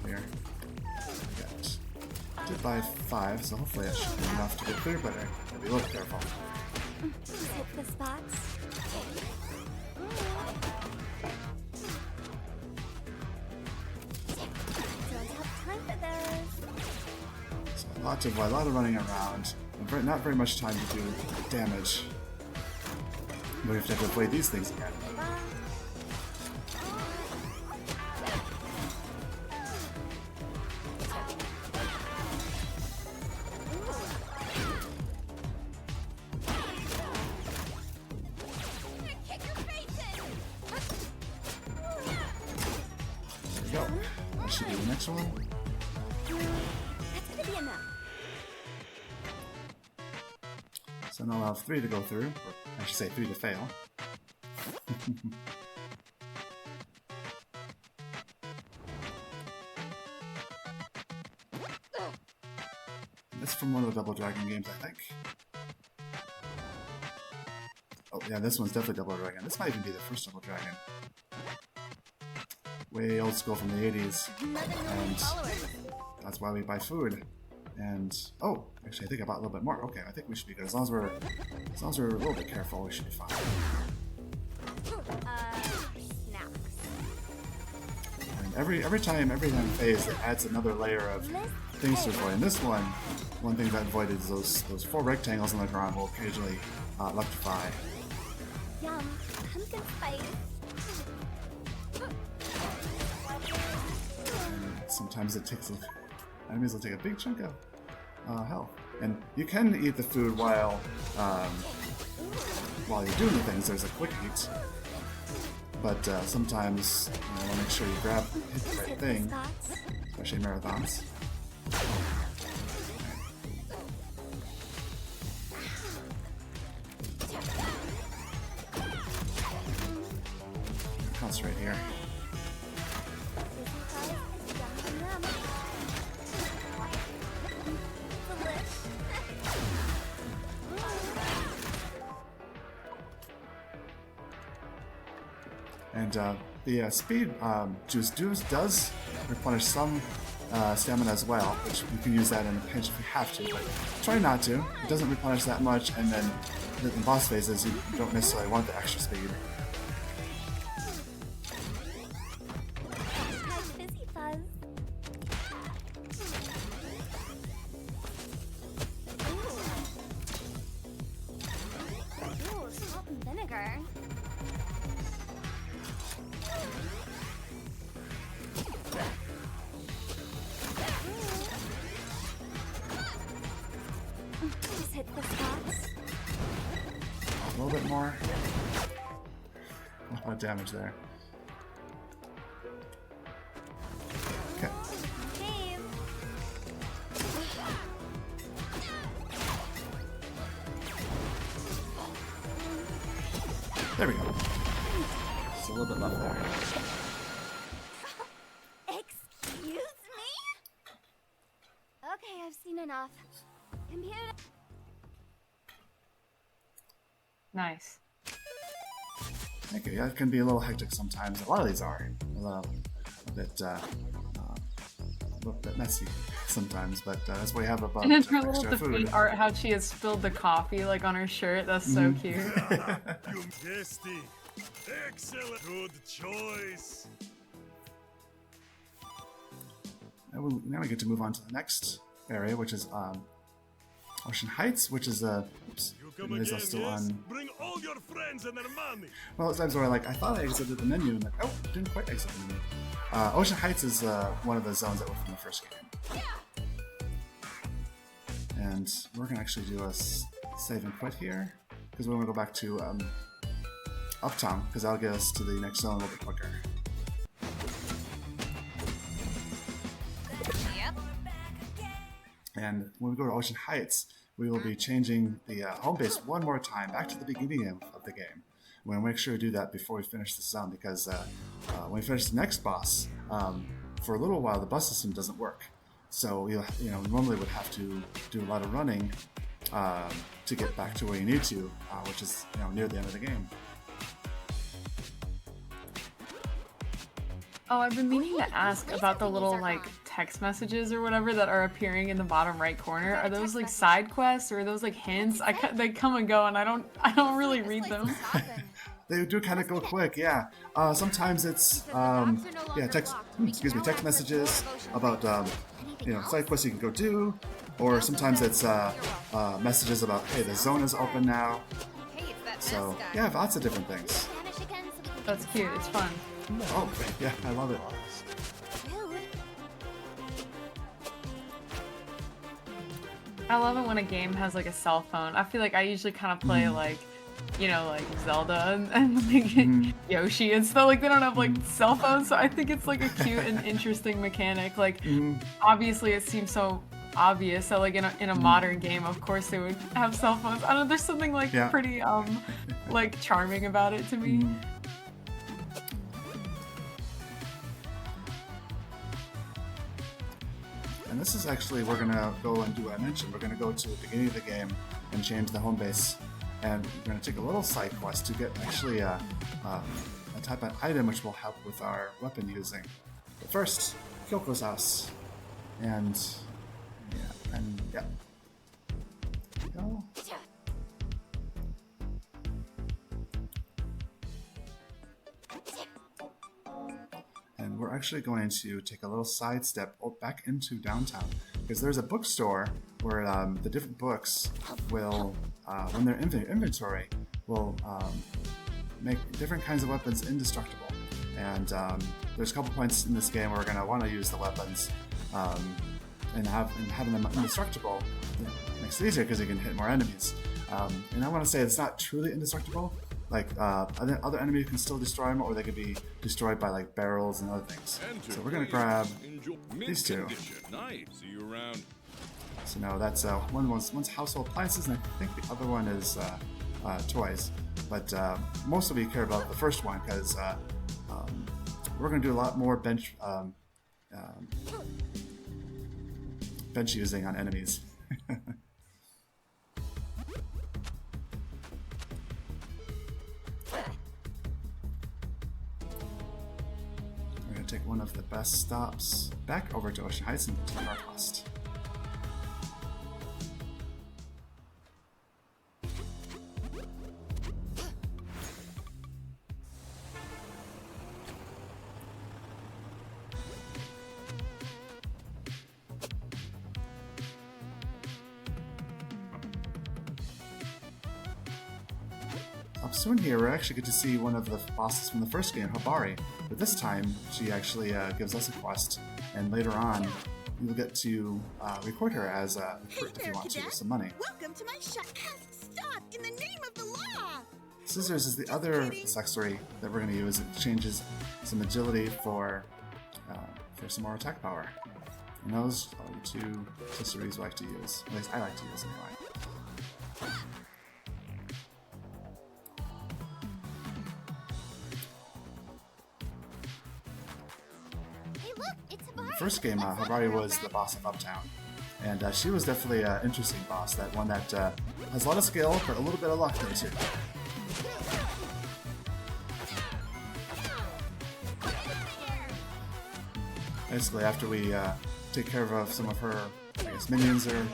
Here. Did buy 5, so hopefully that should be enough to get through, but I gotta be a little careful. Just hit this box. Don't have time for this. So a lot of running around, and not very much time to do damage. We have to avoid these things again. There we go. That should be the next one. That's gonna be enough. So now I'll have 3 to go through, or I should say 3 to fail. This is from one of the Double Dragon games, I think. Oh yeah, this one's definitely Double Dragon. This might even be the first Double Dragon. Way old school from the 80s. And that's why we buy food. And oh, actually I think I bought a little bit more. Okay, I think we should be good. As long as we're a little bit careful, we should be fine. Snacks. And every time phase, it adds another layer of things to avoid. And this one thing that avoided is those 4 rectangles on the ground will occasionally electrify. Yum. Pumpkin spice. And sometimes enemies will take a big chunk of health. And you can eat the food while you're doing the things. There's a quick eat. But sometimes you want to make sure you hit the right thing, especially marathons. Concentrate here. And the speed juice does replenish some stamina as well, which you can use that in a pinch if you have to, but try not to. It doesn't replenish that much, and then in boss phases you don't necessarily want the extra speed. Fizzy fuzz. Ooh, salt and vinegar. Just hit the spots. A little bit more. A lot of damage there. Okay. Game. There we go. Just a little bit left there. Excuse me? Okay, I've seen enough. Computer. Nice. Okay, yeah, it can be a little hectic sometimes. A lot of these are a bit messy sometimes, but that's why we have a bunch And then of her little extra defeat food. art, how she has spilled the coffee like on her shirt. That's so cute. Tasty. Excellent. Good choice. Now we get to move on to the next area, which is Ocean Heights, which is oops, You come it is again, still yes? on. Bring all your friends and their money. Well, it's times where I thought I exited the menu and oh, didn't quite exit the menu. Ocean Heights is one of the zones that were from the first game. And we're gonna actually do a save and quit here because we want to go back to Uptown because that'll get us to the next zone a little bit quicker. Yep. And when we go to Ocean Heights, we will be changing the home base one more time back to the beginning of the game. We're going to make sure we do that before we finish this zone because when we finish the next boss, for a little while the bus system doesn't work. So you normally would have to do a lot of running to get back to where you need to, which is near the end of the game. Oh, I've been meaning to ask about the little like text messages or whatever that are appearing in the bottom right corner. Are those like side quests or are those like hints? They come and go and I don't really read them. They do kind of go quick, yeah. Sometimes it's text messages about side quests you can go do, or sometimes it's messages about hey, the zone is open now. Hey, it's that So mask guy. yeah, lots of different things. Vanish again so we can That's cute. It's fun. Oh, yeah, I love it. Rude. I love it when a game has like a cell phone. I feel like I usually kind of play like, like Zelda and like Yoshi and stuff. Like they don't have like cell phones, so I think it's like a cute and interesting mechanic. Like obviously it seems so obvious that like in a modern game, of course they would have cell phones. I don't know. There's something like pretty like charming about it to me. And this is actually, we're gonna go and do what I mentioned. We're gonna go to the beginning of the game and change the home base. And we're gonna take a little side quest to get actually a type of item which will help with our weapon using. But first, Kyoko's house. And yeah. There we go. And we're actually going to take a little side step back into downtown because there's a bookstore where the different books will, when they're in inventory, will make different kinds of weapons indestructible. And there's a couple points in this game where we're going to want to use the weapons and having them indestructible makes it easier because you can hit more enemies. And I want to say it's not truly indestructible. Like other enemies can still destroy them, or they could be destroyed by like barrels and other things. So we're gonna grab these two. Nice. See you around. So no, that's one's household appliances, and I think the other one is toys. But mostly we care about the first one because we're gonna do a lot more bench using on enemies. We're going to take one of the best stops back over to Ocean Heights and continue our quest. Up soon here, we actually get to see one of the bosses from the first game, Habari. But this time, she actually gives us a quest, and later on, you'll get to record her as a recruit if you want to with some money. Welcome to my shop. Stop in the name of the law. Scissors is the other accessory that we're going to use. It changes some agility for some more attack power. And those are the two accessories we like to use. At least I like to use anyway. the first game, Habari was the boss of Uptown. And she was definitely an interesting boss, that one that has a lot of skill, but a little bit of luck there too. Basically, after we take care of some of her, I guess, minions or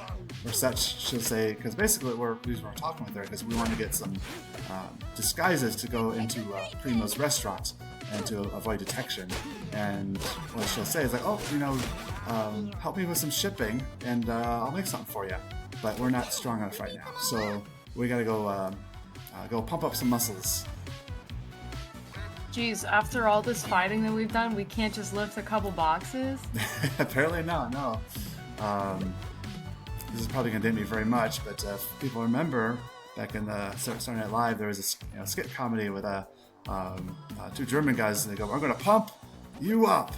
such, she'll say, because basically we're talking with her because we want to get some disguises to go into Primo's restaurant and to avoid detection. And what she'll say is like, oh, you know, help me with some shipping and I'll make something for you. But we're not strong enough right now, so we gotta go pump up some muscles. Geez, after all this fighting that we've done, we can't just lift a couple boxes? Apparently not, no. This is probably going to date me very much, but if people remember, back in the Saturday Night Live, there was a skit comedy with two German guys, and they go, "I'm going to pump you up."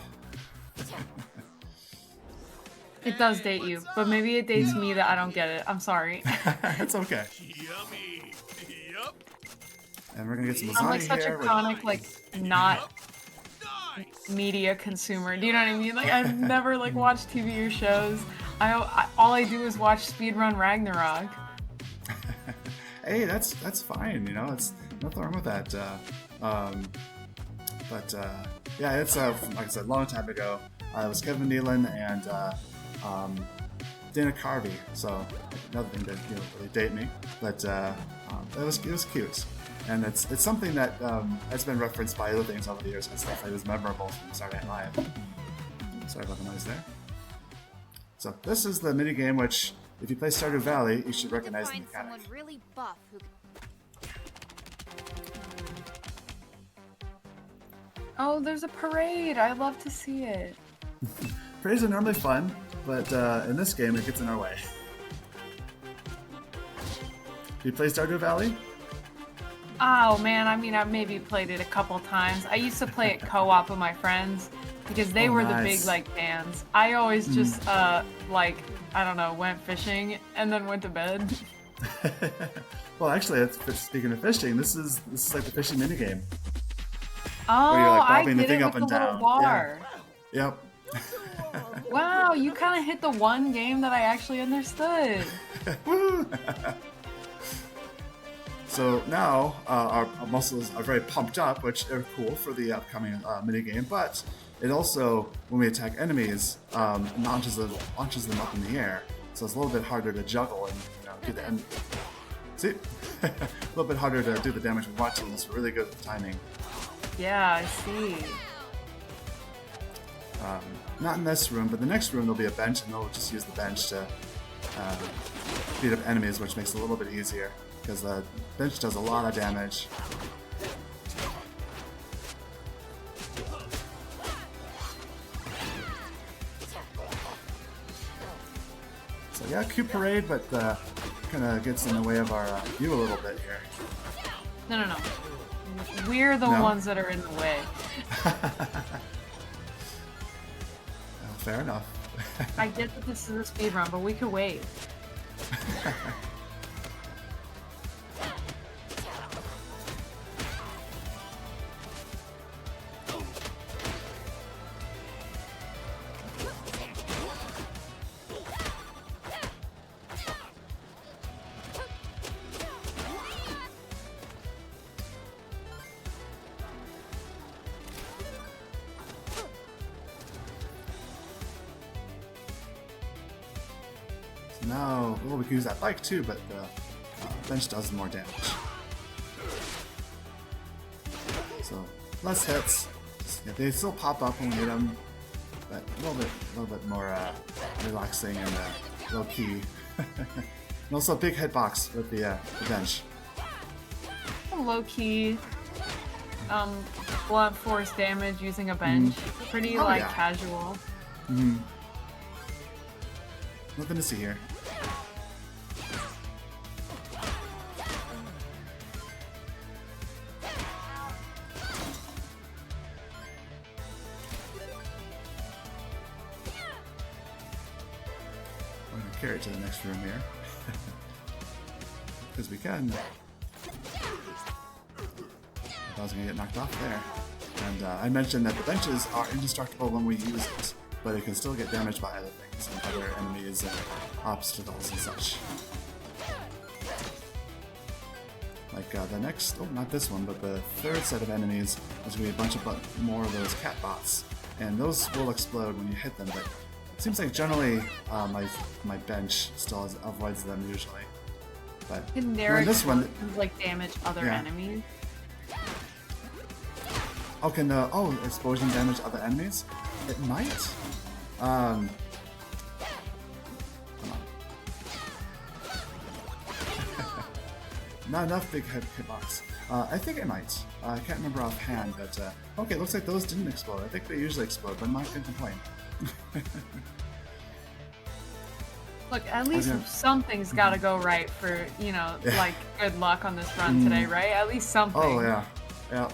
It does date you, but maybe it dates me that I don't get it. I'm sorry. It's okay. Yummy. Yup. And we're going to get some lasagna I'm like such a here. chronic, like, not media consumer. Do you know what I mean? Like, I've never like watched TV or shows. All I do is watch Speedrun Ragnarok. Hey, that's fine. You know, it's nothing wrong with that. Yeah, it's like I said, a long time ago. It was Kevin Nealon and Dana Carvey. So another thing that really date me, but it was cute. And it's something that has been referenced by other things over the years and stuff. It was memorable from Saturday Night Live. Sorry about the noise there. So this is the mini game which, if you play Stardew Valley, you should recognize the Find mechanic. someone really buff who Oh, there's a parade. I love to see it. Parades are normally fun, but in this game it gets in our way. Do you play Stardew Valley? Oh man, I mean, I've maybe played it a couple times. I used to play it co-op with my friends because they were the big like fans. I always just like, I don't know, went fishing and then went to bed. Well, actually, speaking of fishing, this is like the fishing minigame. Oh, where you're like I bobbing the did thing it up with and the little down. bar. Yeah. Yep. Wow, you kind of hit the one game that I actually understood. Woo! So now our muscles are very pumped up, which are cool for the upcoming minigame, but it also, when we attack enemies, launches them up in the air. So it's a little bit harder to juggle and do the end. See? A little bit harder to do the damage we want to, and it's really good at the timing. Yeah, I see. Not in this room, but the next room there'll be a bench, and they'll just use the bench to beat up enemies, which makes it a little bit easier, because the bench does a lot of damage. So yeah, cute parade, but kind of gets in the way of our view a little bit here. No. We're the ones that are in the way. Well, fair enough. I get that this is a speed run, but we could wait. Now, well, we can use that bike too, but the bench does more damage. So, less hits. They still pop up when we hit them, but a little bit more relaxing and low key. And also a big hitbox with the bench. Low key, blunt force damage using a bench. Pretty casual. Nothing to see here. I'm gonna carry it to the next room here. Because we can. I was gonna get knocked off there. And I mentioned that the benches are indestructible when we use it. but it can still get damaged by other things, and other enemies and obstacles and such. Like the next, oh, not this one, but the third set of enemies is going to be a bunch of more of those cat bots, and those will explode when you hit them. But it seems like generally my bench still avoids them usually. But Can during this one, like damage other Yeah. enemies? oh, can the explosion damage other enemies? It might. Come on. Not enough big hitbox. I think it might. I can't remember offhand, but okay, looks like those didn't explode. I think they usually explode, but I'm not gonna complain. Look, at least Okay. something's got to go right for, you know, like good luck on this run today, right? At least something. Oh yeah, yeah.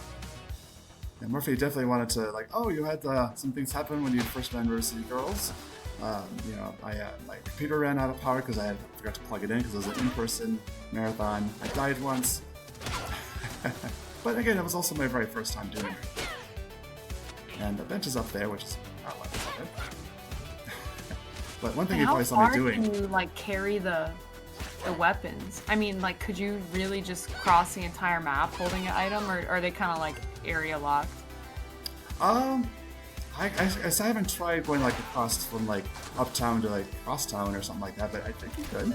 Yeah, Murphy definitely wanted to like. Oh, you had some things happen when you first met University Girls. You know, my computer ran out of power because I forgot to plug it in because it was an in-person marathon. I died once, but again, it was also my very first time doing it. And the bench is up there, which is not what I wanted. But one thing And you how probably saw far me doing. can you like carry the weapons? I mean, like, could you really just cross the entire map holding an item, or are they kind of like area locked? I haven't tried going like across from like uptown to like crosstown or something like that, but I think you could.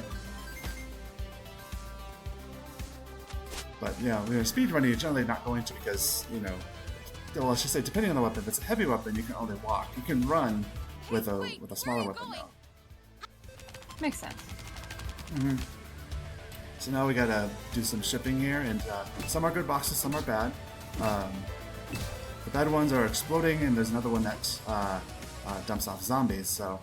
But yeah, speedrunning you're generally not going to because, you know, well, let's just say depending on the weapon, if it's a heavy weapon, you can only walk. You can run with a smaller weapon though. Makes sense. So now we gotta do some shipping here, and some are good boxes, some are bad. The bad ones are exploding, and there's another one that dumps off zombies. So,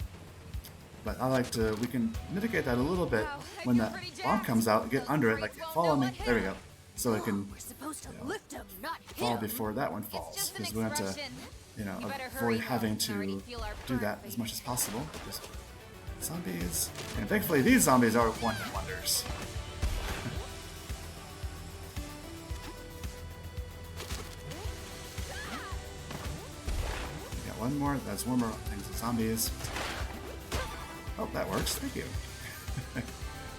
but I like to. We can mitigate that a little bit when that bomb comes out. Get under it, like follow me. There we go. So it can We're supposed to lift him, not hit fall him. before that one It's falls, just an because we have to, expression. you know, You better hurry, avoid having though. I already to feel our do burn that as face. much as possible. Just zombies, and thankfully these zombies are one-hit wonders. We got one more. That's one more things with zombies. Oh, that works. Thank you.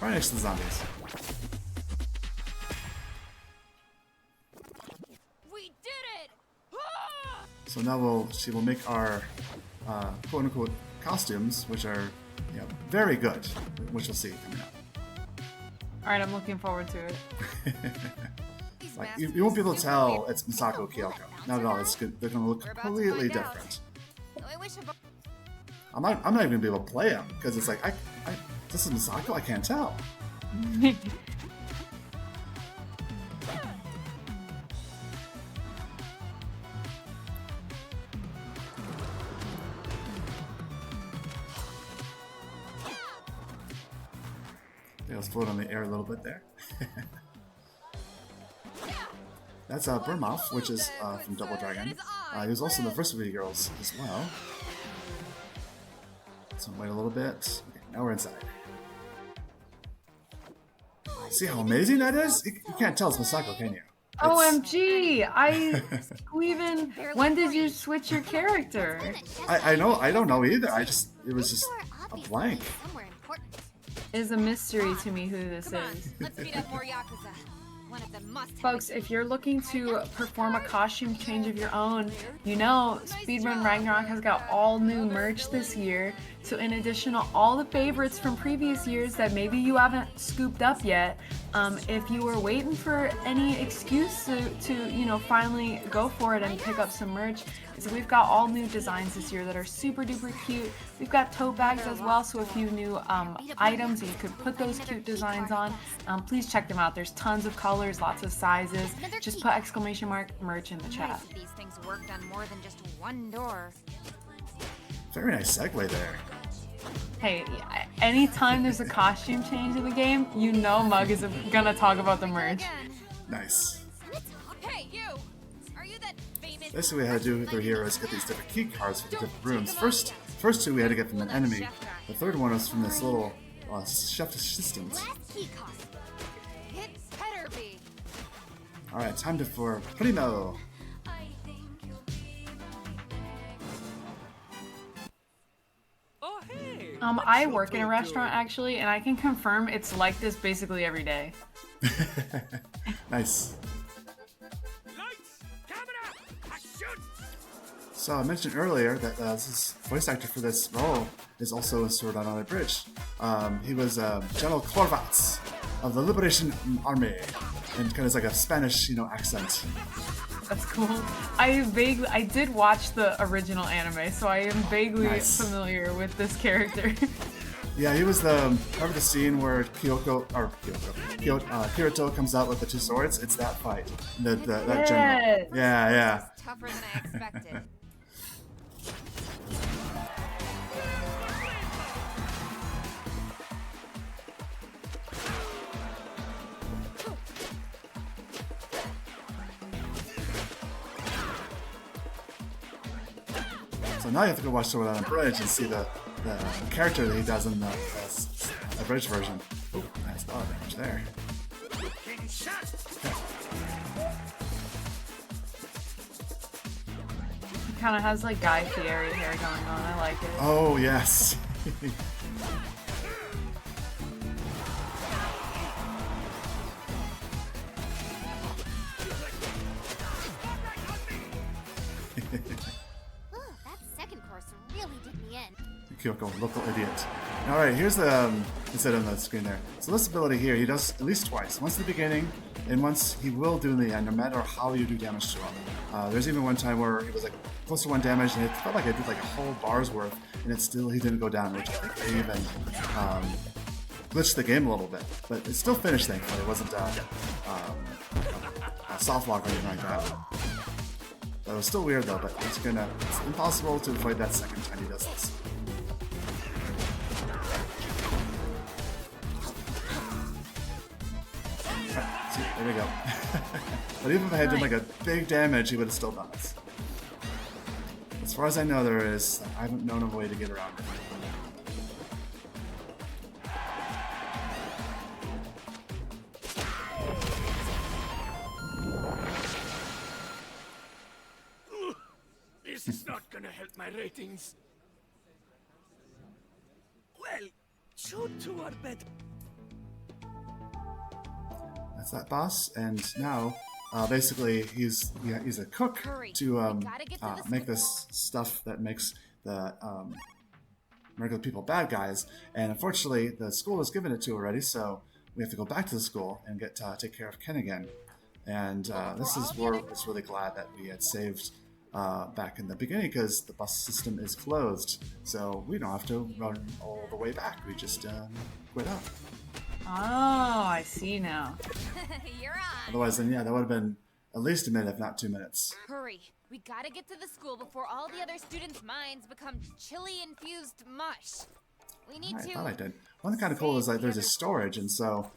Right next to the zombies. We did it! Ah! So now she will make our quote-unquote costumes, which are, you know, very good, which you'll see coming up. All right, I'm looking forward to it. These Like masks you won't be able to super tell weird. it's Misako Kyoko. Not at all. It's good. They're gonna look We're about to completely find out. different. I wish I I'm not even gonna be able to play them because it's like this is Misako. I can't tell. Yeah, let's float on the air a little bit there. That's Burmoff, which is from Double Dragon. He was also in the first Video Girls as well. So wait a little bit. Okay, now we're inside. See how amazing that is? You can't tell it's Misako, can you? OMG! When did you switch your character? I know. I don't know either. It was just a blank. Somewhere important. It's a mystery to me who this is. Let's beat up more Yakuza. One of them must have Folks, if you're looking to perform a costume change of your own, you know Speedrun Ragnarok has got all new merch this year. So in addition to all the favorites from previous years that maybe you haven't scooped up yet, if you were waiting for any excuse to you know, finally go for it and pick up some merch, so we've got all new designs this year that are super duper cute. We've got tote bags as well, so a few new items that you could put those cute designs on. Please check them out. There's tons of colors, lots of sizes. Just put exclamation mark merch in the chat. nice if these things worked on more than just one door. Very nice segue there. Hey, anytime there's a costume change in the game, you know Mug is gonna talk about the merch. Again. Nice. Hey, you! Are you that famous? Basically, we had to do with our heroes get these different key cards for the different rooms. First two we had to get from an enemy. The third one was from this little chef assistant. Last key cost. It better be. All right, time for Primo. I work in a restaurant actually, and I can confirm it's like this basically every day. Nice. Lights, camera, action! So I mentioned earlier that this voice actor for this role is also in Sword Art Online Bridge. He was General Corvats of the Liberation Army, and kind of like a Spanish, accent. That's cool. I did watch the original anime, so I am vaguely Nice. familiar with this character. Yeah, he was remember the scene where Kirito comes out with the two swords? It's that fight. That Yes. general. Yeah. It's tougher than I expected. So now you have to go watch Sword Art Online Bridge and see the character that he does in the bridge version. Ooh, nice. A lot of damage there. He kind of has like Guy Fieri hair going on. I like it. Oh, yes. Ooh, that second course really did me in. Kyoko, local idiot. Alright, here's the, it said on the screen there. So this ability here, he does at least twice. Once in the beginning, and once he will do in the end, no matter how you do damage to him. There's even one time where he was like close to 1 damage, and it felt like I did like a whole bar's worth, and it still, he didn't go down, which I think they even glitched the game a little bit. But it still finished, thankfully. It wasn't a soft lock or anything like that. But it was still weird though, but it's impossible to avoid that second time he does this. Alright, see, there we go. But even if I had done like a big damage, he would have still done this. As far as I know, I haven't known of a way to get around it. This is not gonna help my ratings. Well, you two are better. That's that boss, and now basically he's a cook to make this stuff that makes the regular people bad guys, and unfortunately the school has given it to already, so we have to go back to the school and take care of Ken again. And this is where I was really glad that we had saved back in the beginning, because the bus system is closed, so we don't have to run all the way back. We just quit out. Oh, I see now. You're on. Otherwise, then yeah, that would have been at least a minute, if not 2 minutes. Hurry. We gotta get to the school before all the other students' minds become chili-infused mush. We need I to... thought I did. One thing kind of cool is like there's a storage, and so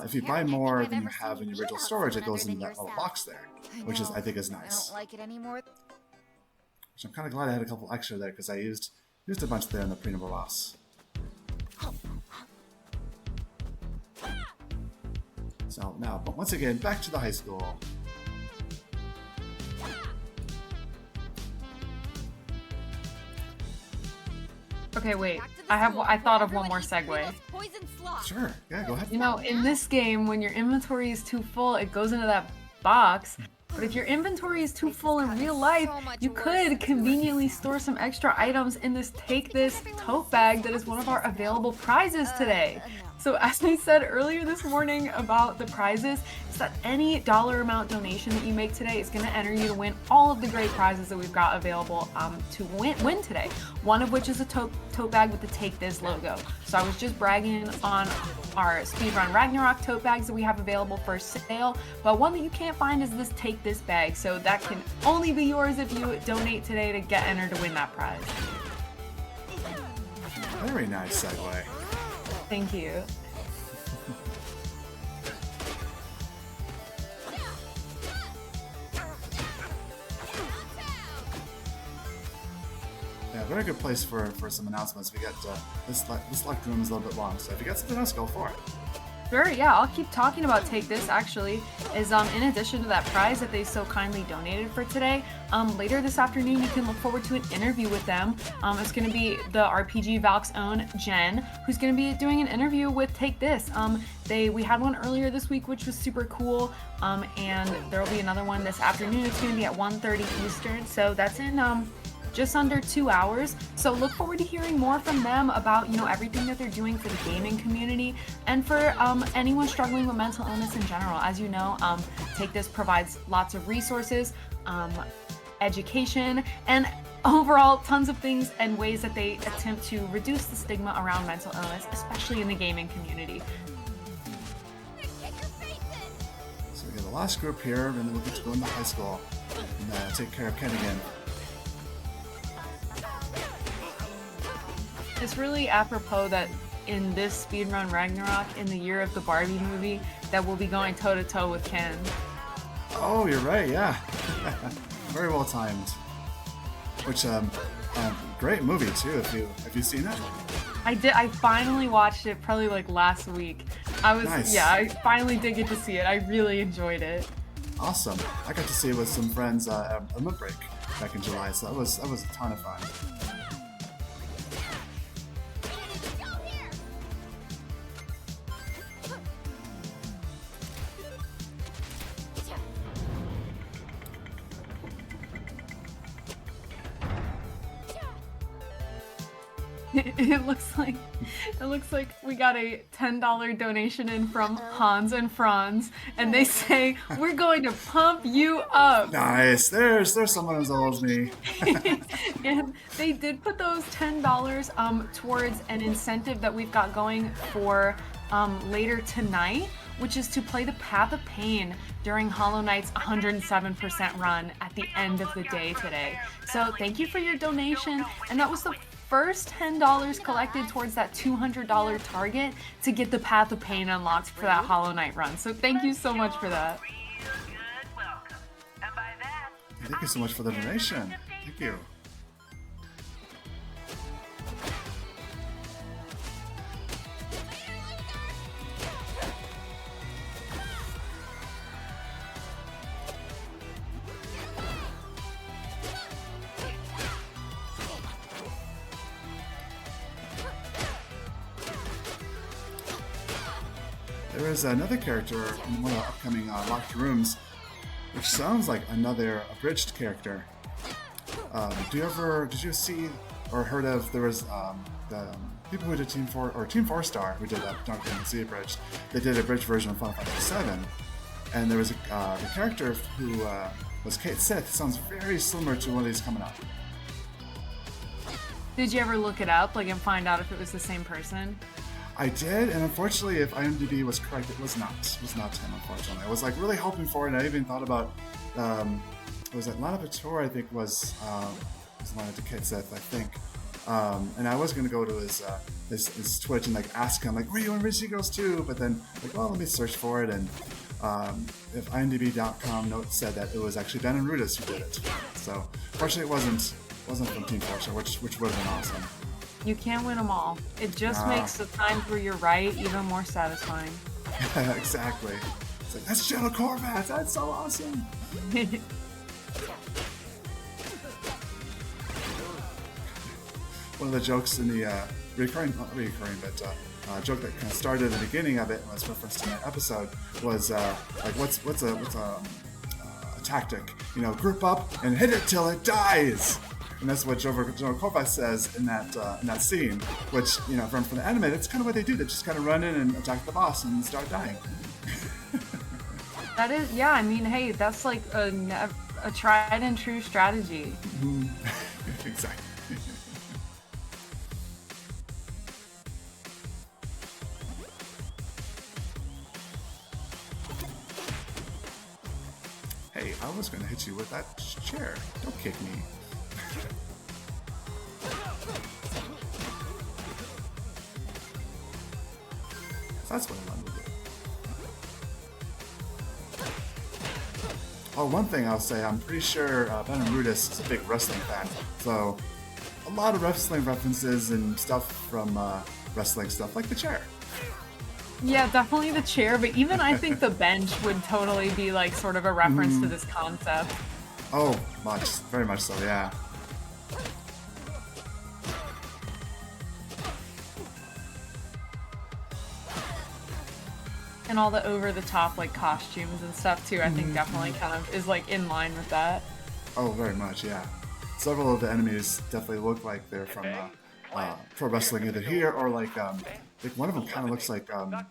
if you buy more than you have in your original storage, it goes in that little box there, which I think is I nice. don't like it anymore. Which I'm kind of glad I had a couple extra there, because I used a bunch there in the pre-number boss. So now, but once again, back to the high school. Okay, wait. I thought of one more segue. Sure, yeah, go ahead. You know, in this game, when your inventory is too full, it goes into that box. But if your inventory is too full in real life, you could conveniently store some extra items in this Take This tote bag that is one of our available prizes today. So as I said earlier this morning about the prizes, is that any dollar amount donation that you make today is going to enter you to win all of the great prizes that we've got available to win today. One of which is a tote bag with the Take This logo. So I was just bragging on our Speedrun Ragnarok tote bags that we have available for sale, but one that you can't find is this Take This bag. So that can only be yours if you donate today to get entered to win that prize. Very nice segue. Thank you. Yeah, very good place for some announcements. We got this locked room is a little bit long, so if you got something else, go for it. Sure, yeah, I'll keep talking about Take This actually, is in addition to that prize that they so kindly donated for today, later this afternoon you can look forward to an interview with them. It's going to be the RPG Valk's own Jen, who's going to be doing an interview with Take This. We had one earlier this week, which was super cool, and there will be another one this afternoon. It's going to be at 1:30 Eastern, so that's in just under 2 hours. So look forward to hearing more from them about, everything that they're doing for the gaming community and for anyone struggling with mental illness in general. As you know, Take This provides lots of resources, education, and overall tons of things and ways that they attempt to reduce the stigma around mental illness, especially in the gaming community. So we get the last group here, and then we'll get to go into high school and take care of Ken again. It's really apropos that in this Speedrun Ragnarok, in the year of the Barbie movie, that we'll be going toe-to-toe with Ken. Oh, you're right, yeah. Very well timed. Which, great movie too, have you seen it? I did. I finally watched it probably like last week. Nice. I finally did get to see it. I really enjoyed it. Awesome. I got to see it with some friends at a break back in July, so that was a ton of fun. It looks like we got a $10 donation in from Hans and Franz, and they say we're going to pump you up. Nice. There's someone as old as me. And they did put those $10 towards an incentive that we've got going for later tonight, which is to play the Path of Pain during Hollow Knight's 107% run at the end of the day today. So thank you for your donation, and that was the first $10 collected towards that $200 target to get the Path of Pain unlocked for that Hollow Knight run. So thank you so much for that. Thank you so much for the donation. Thank you. There is another character in one of the upcoming locked rooms, which sounds like another abridged character. Did you see or heard of? There was the people who did Team 4 Star who did Dark Fantasy abridged. They did a bridge version of Final Fantasy VII, and there was the character who was Kate Sith. Sounds very similar to one of these coming up. Did you ever look it up, and find out if it was the same person? I did, and unfortunately, if IMDb was correct, it was not. It was not him, unfortunately. I was really hoping for it, and I even thought about, was it Lana Pator, I think, was Lana Kid Seth, I think. And I was going to go to his Twitch and ask him, were you in Ridge Girls too? But then, let me search for it, and if IMDb.com note said that it was actually Ben and Rudis who did it. So, fortunately, it wasn't from Team Fortune, which would have been awesome. You can't win them all. It just makes the times where you're right even more satisfying. Exactly. It's that's General Corvat! That's so awesome! One of the jokes in the joke that kind of started at the beginning of it and was referenced in that episode was what's a tactic? Group up and hit it till it dies. And that's what General Corvat says in that scene, which from the anime, that's kind of what they do. They just kind of run in and attack the boss and start dying. That is, yeah. I mean, hey, that's a tried and true strategy. Exactly. Hey, I was going to hit you with that chair. Don't kick me. That's what I wanted to do. Oh, one thing I'll say, I'm pretty sure Ben and Rudis is a big wrestling fan, so a lot of wrestling references and stuff from wrestling stuff, like the chair. Yeah, definitely the chair, but even I think the bench would totally be like sort of a reference to this concept. Oh, very much so, yeah. And all the over-the-top like costumes and stuff too, I think definitely kind of is like in line with that. Oh, very much, yeah. Several of the enemies definitely look like they're from pro wrestling, either here or like one of them kind of looks like the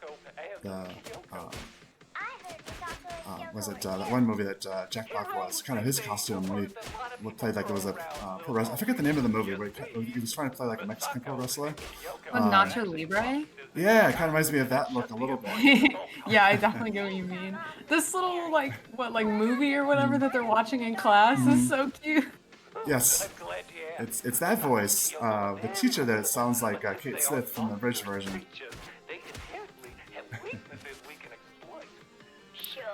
was it that one movie that Jack Black was kind of his costume when he played like it was a pro wrestler. I forget the name of the movie where he was trying to play like a Mexican pro wrestler. Nacho Libre? Yeah, it kind of reminds me of that look a little bit. Yeah, I definitely get what you mean. This little like movie or whatever that they're watching in class is so cute. Yes, it's that voice. The teacher there sounds like Kate Smith from the British version.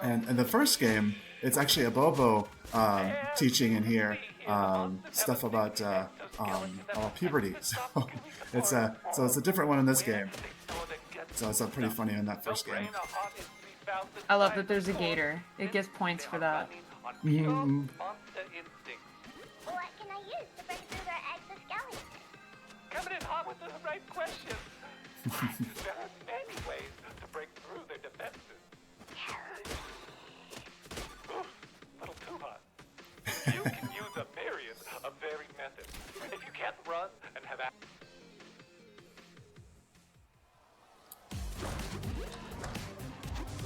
And in the first game, it's actually a Bobo teaching in here stuff about puberty. So it's a different one in this game. So it's pretty funny in that first game. I love that there's a gator. It gets points for that. What can I use to break through their exoskeleton? Coming in hot with the right question. There are many ways to break through their defenses. Oof, little too hot. You can use a myriad of varied methods. If you can't run and have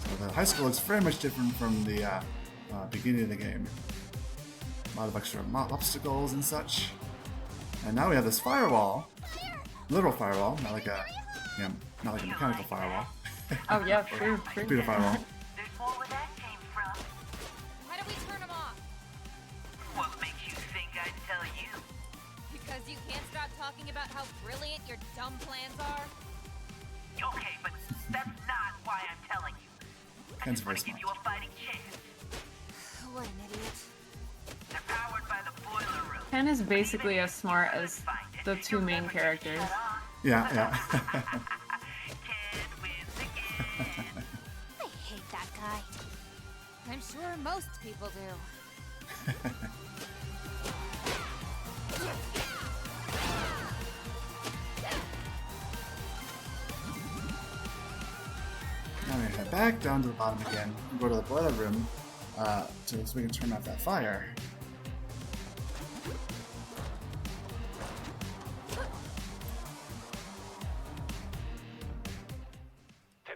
So the high school looks very much different from the beginning of the game. A lot of extra obstacles and such. And now we have this firewall, literal firewall, not like a mechanical firewall. Oh yeah, true. Computer firewall. There's more where that came from. How do we turn them off? What makes you think I'd tell you? Because you can't stop talking about how brilliant your dumb plans are? Okay, but that's not why I'm telling you. I Ken's just want to very give you a fighting chance. What an idiot. They're powered by the boiler room. Ken is basically as smart as the two main characters. Yeah. Ken wins again. I hate that guy. I'm sure most people do. Now we're gonna head back down to the bottom again and go to the boiler room so we can turn off that fire.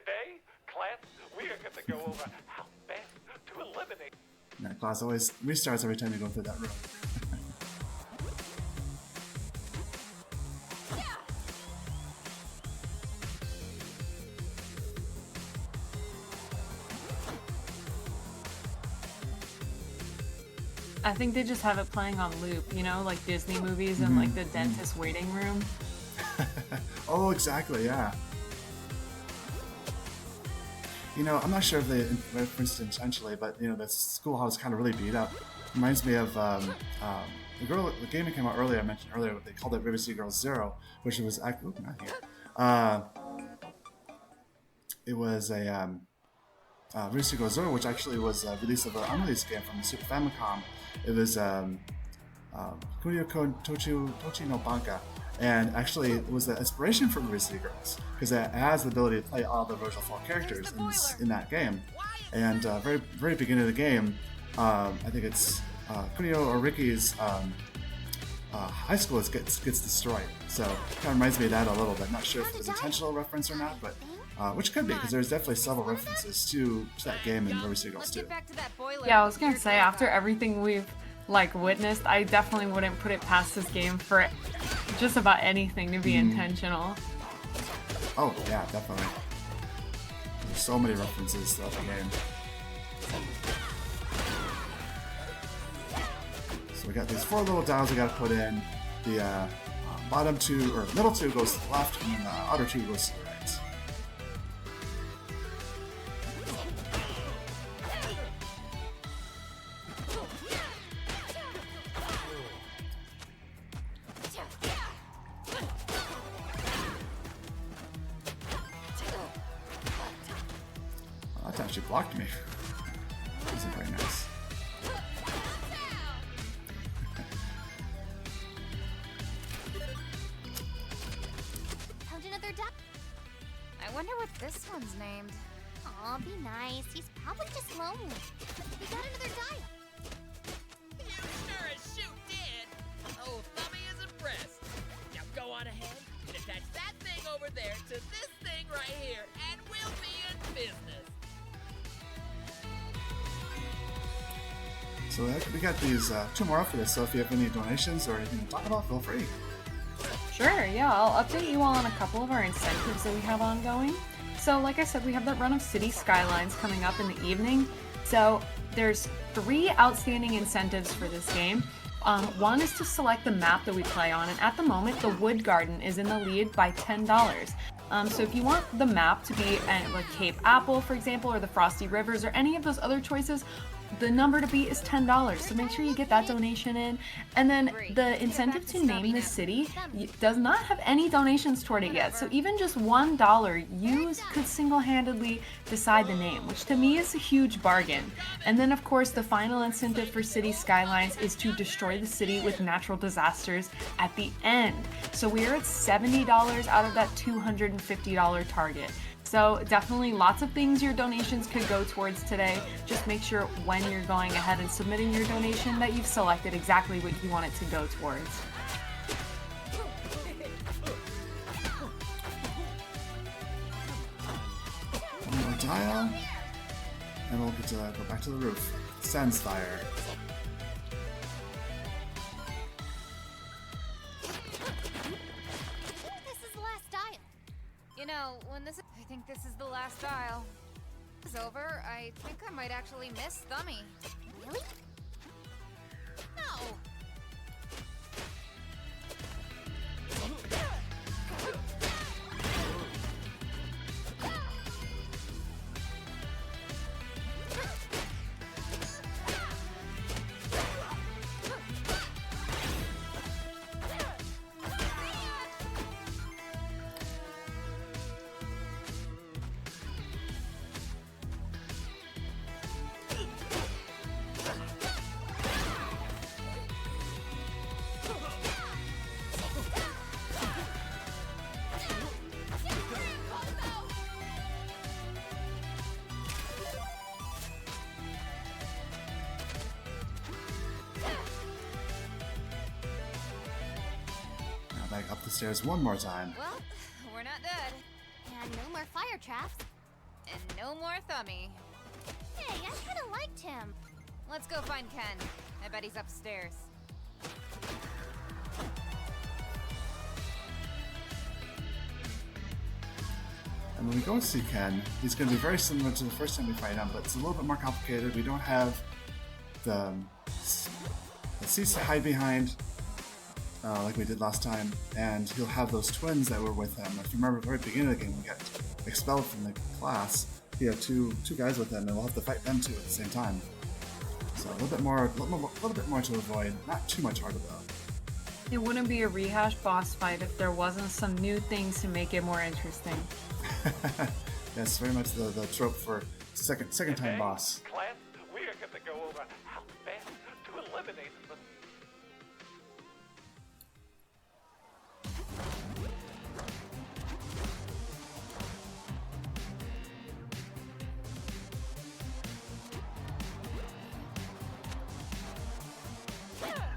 today, class, we are going to go over how best to eliminate. And that class always restarts every time you go through that room. I think they just have it playing on loop, you know, like Disney movies and like the dentist waiting room. Oh, exactly, yeah. You know, I'm not sure if they referenced it intentionally, but you know, the schoolhouse kind of really beat up. Reminds me of the game that came out earlier. I mentioned earlier, they called it River City Girls Zero, which was actually not here. It was a River City Girls Zero, which actually was a release of an unreleased game from the Super Famicom. It was Kunio Tochi no Banka. And actually, it was the inspiration for River City Girls because it has the ability to play all the original 4 characters in that game. And very beginning of the game, I think it's Kunio or Ricky's high school gets destroyed. So it kind of reminds me of that a little bit. Not sure if it was intentional reference or not, but which could be because there's definitely several references to that game in River City Girls too. Yeah, I was gonna say, after everything we've like witnessed, I definitely wouldn't put it past this game for just about anything to be intentional. Oh yeah, definitely. There's so many references throughout the game. So we got these 4 little dials we gotta put in. The bottom 2 or middle 2 goes to the left, and then the outer 2 goes to the right. she blocked me. That wasn't very nice. Found another duck. I wonder what this one's named. Aw, be nice. He's probably just lonely. We got another dial. You sure as shoot did. Oh, Thummy is impressed. Now go on ahead and attach that thing over there to this thing right here, and we'll be in business. So we got these 2 more after this, so if you have any donations or anything to talk about, feel free. Sure, yeah, I'll update you all on a couple of our incentives that we have ongoing. So like I said, we have that run of City Skylines coming up in the evening. So there's 3 outstanding incentives for this game. One is to select the map that we play on, and at the moment, the Wood Garden is in the lead by $10. So if you want the map to be like Cape Apple, for example, or the Frosty Rivers, or any of those other choices, the number to beat is $10, so make sure you get that donation in. And then the incentive to name this city does not have any donations toward it yet, so even just $1 you could single-handedly decide the name, which to me is a huge bargain. And then of course the final incentive for City Skylines is to destroy the city with natural disasters at the end. So we're at $70 out of that $250 target. So definitely lots of things your donations could go towards today. Just make sure when you're going ahead and submitting your donation that you've selected exactly what you want it to go towards. One more dial, and we'll get to go back to the roof. Sans fire. This is the last dial. You know, I think this is the last dial. It's over. I think I might actually miss Thummy. Really? No. Now back up the stairs one more time. Well, we're not dead. And no more fire traps. And no more Thummy. Hey, I kind of liked him. Let's go find Ken. I bet he's upstairs. And when we go and see Ken, he's going to be very similar to the first time we fight him, but it's a little bit more complicated. We don't have the seats to hide behind like we did last time, and he'll have those twins that were with him. If you remember at the very beginning of the game, we got expelled from the class. He had two guys with him, and we'll have to fight them two at the same time. So a little bit more to avoid. Not too much harder though. It wouldn't be a rehash boss fight if there wasn't some new things to make it more interesting. Yes, very much the trope for second time boss. Class, we are going to go over how best to eliminate them.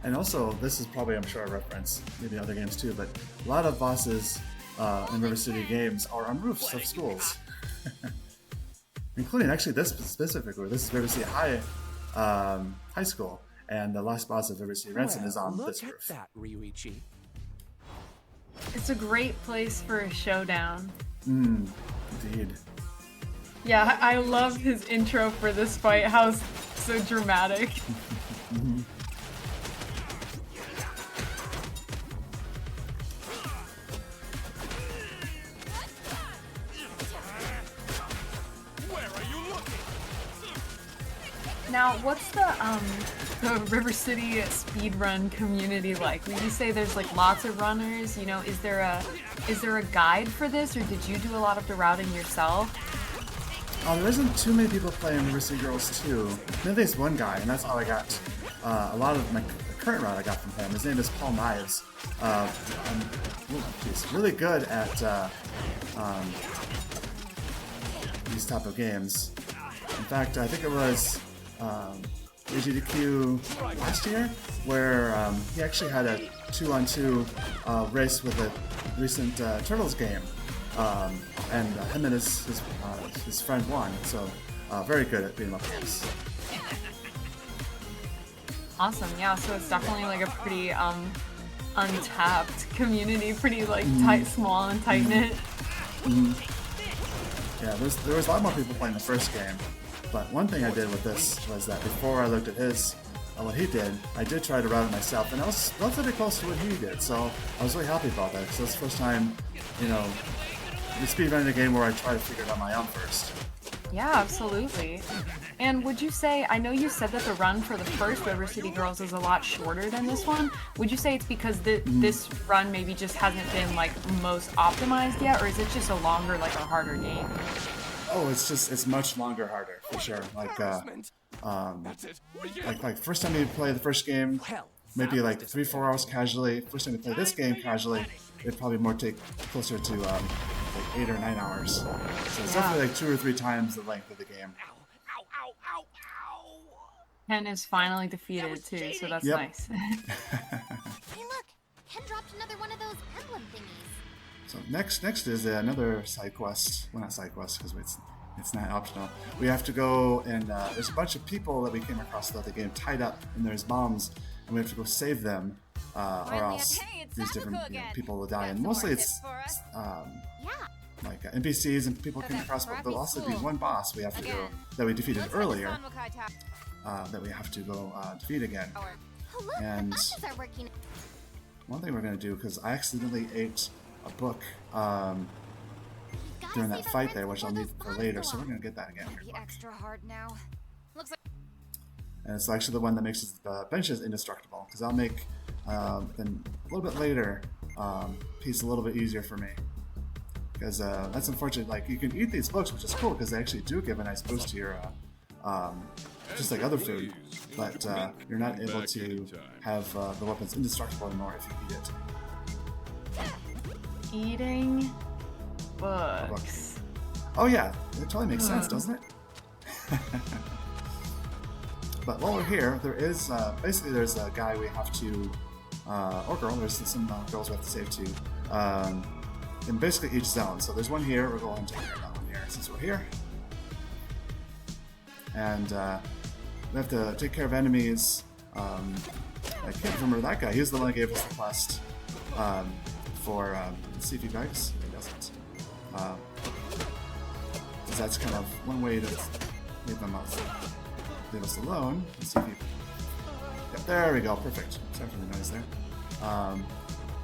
And also, this is probably, I'm sure, a reference, maybe other games too, but a lot of bosses in River City games are on roofs of schools. Including actually this specifically. This is River City High School, and the last boss of River City Ransom is on this roof. Look at that, Ryuichi. It's a great place for a showdown. Indeed. Yeah, I love his intro for this fight, how it's so dramatic. Now, what's the River City speedrun community like? Would you say there's like lots of runners? You know, is there a guide for this, or did you do a lot of the routing yourself? There isn't too many people playing University Girls 2. Maybe there's one guy, and that's how I got a lot of my current route I got from him. His name is Paul Knives. He's really good at these type of games. In fact, I think it was AGDQ last year where he actually had a 2-on-2 race with a recent Turtles game. And him and his friend won, so very good at beating up games. Awesome, yeah, so it's definitely like a pretty untapped community, pretty like tight, small and tight-knit. Yeah, there was a lot more people playing the first game, but one thing I did with this was that before I looked at what he did, I did try to route it myself, and I was relatively close to what he did, so I was really happy about that, because that's the first time, you know, the speedrunning a game where I try to figure it out on my own first. Yeah, absolutely. And would you say, I know you said that the run for the first River City Girls is a lot shorter than this one. Would you say it's because this run maybe just hasn't been like most optimized yet, or is it just a longer, like a harder game? Oh, it's much longer, harder, for sure. Like first time you play the first game, maybe like 3-4 hours casually. First time you play this game casually, it'd probably more take closer to like 8 or 9 hours. So it's definitely like 2 or 3 times the length of the game. Ken is finally defeated too, so that's nice. Hey look, Ken dropped another one of those emblem thingies. So next is another side quest. Well, not side quest because it's not optional. We have to go and there's a bunch of people that we came across throughout the game tied up, and there's bombs, and we have to go save them, or else these different people will die. And mostly it's like NPCs and people come across, but there'll also be one boss we have to go that we defeated earlier that we have to go defeat again. And one thing we're going to do, because I accidentally ate a book during that fight there, which I'll need for later, so we're going to get that again. Extra hard now. Looks like And it's actually the one that makes the benches indestructible, because I'll make then a little bit later piece a little bit easier for me. Because that's unfortunate. Like, you can eat these books, which is cool because they actually do give a nice boost to your just like other food, but you're not able to have the weapons indestructible anymore if you eat it. Eating books. Oh yeah, it totally makes sense, doesn't it? But while we're here, there is basically there's a guy we have to, or girl. There's some girls we have to save too. In basically each zone. So there's one here. We're going to take care of that one here since we're here. And we have to take care of enemies. I can't remember that guy. He was the one that gave us the quest for, let's see if he begs. He doesn't. Because that's kind of one way to leave them out. Leave us alone. Let's see if he... Yep, there we go. Perfect. Sorry for the noise there.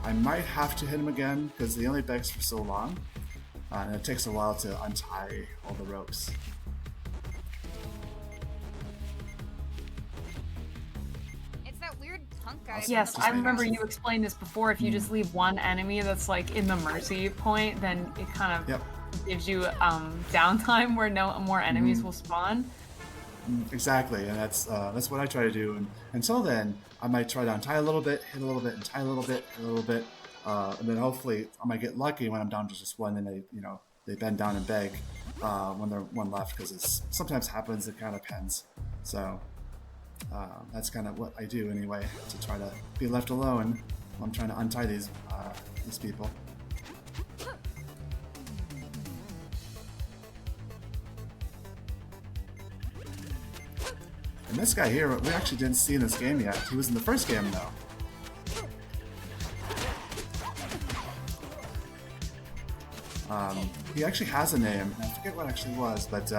I might have to hit him again because he only begs for so long. And it takes a while to untie all the ropes. Yes, I remember you explained this before. If you just leave one enemy that's like in the mercy point, then it kind of gives you downtime where no more enemies will spawn. Exactly, and that's what I try to do. And until then, I might try to untie a little bit, hit a little bit, untie a little bit, hit a little bit, and then hopefully I might get lucky when I'm down to just one, and they bend down and beg when they're one left, because it sometimes happens. It kind of depends. So. That's kind of what I do anyway, to try to be left alone while I'm trying to untie these people. And this guy here, we actually didn't see in this game yet. He was in the first game though. He actually has a name, and I forget what it actually was, but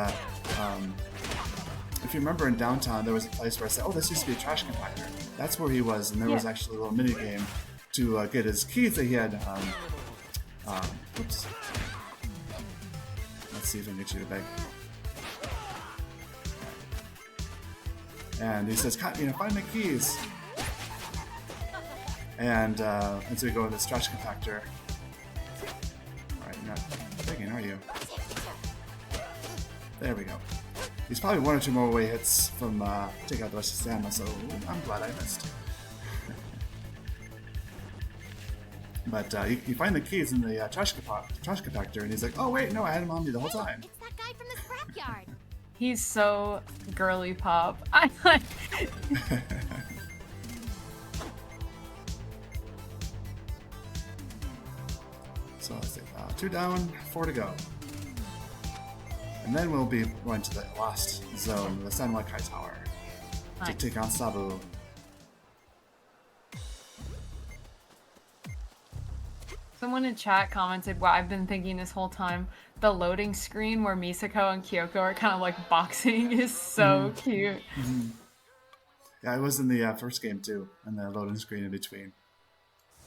if you remember in downtown, there was a place where I said, oh, this used to be a trash compactor. That's where he was, and there was actually a little mini game to get his keys that he had. Oops. Let's see if I can get you to beg. And he says, find my keys. And so we go to this trash compactor. Alright, you're not begging, are you? There we go. He's probably one or two more away hits from take out the rest of stamina, so I'm glad I missed. But you find the keys in the trash compactor, and he's like, oh wait, no, I had him on me the whole time. It's that guy from the scrapyard. He's so girly pop. I like. So let's see, 2 down, 4 to go. And then we'll be going to the last zone, the Sanwakai Tower, to Nice. take on Sabu. Someone in chat commented what I've been thinking this whole time. The loading screen where Misako and Kyoko are kind of like boxing is so cute. Yeah, it was in the first game too, and the loading screen in between.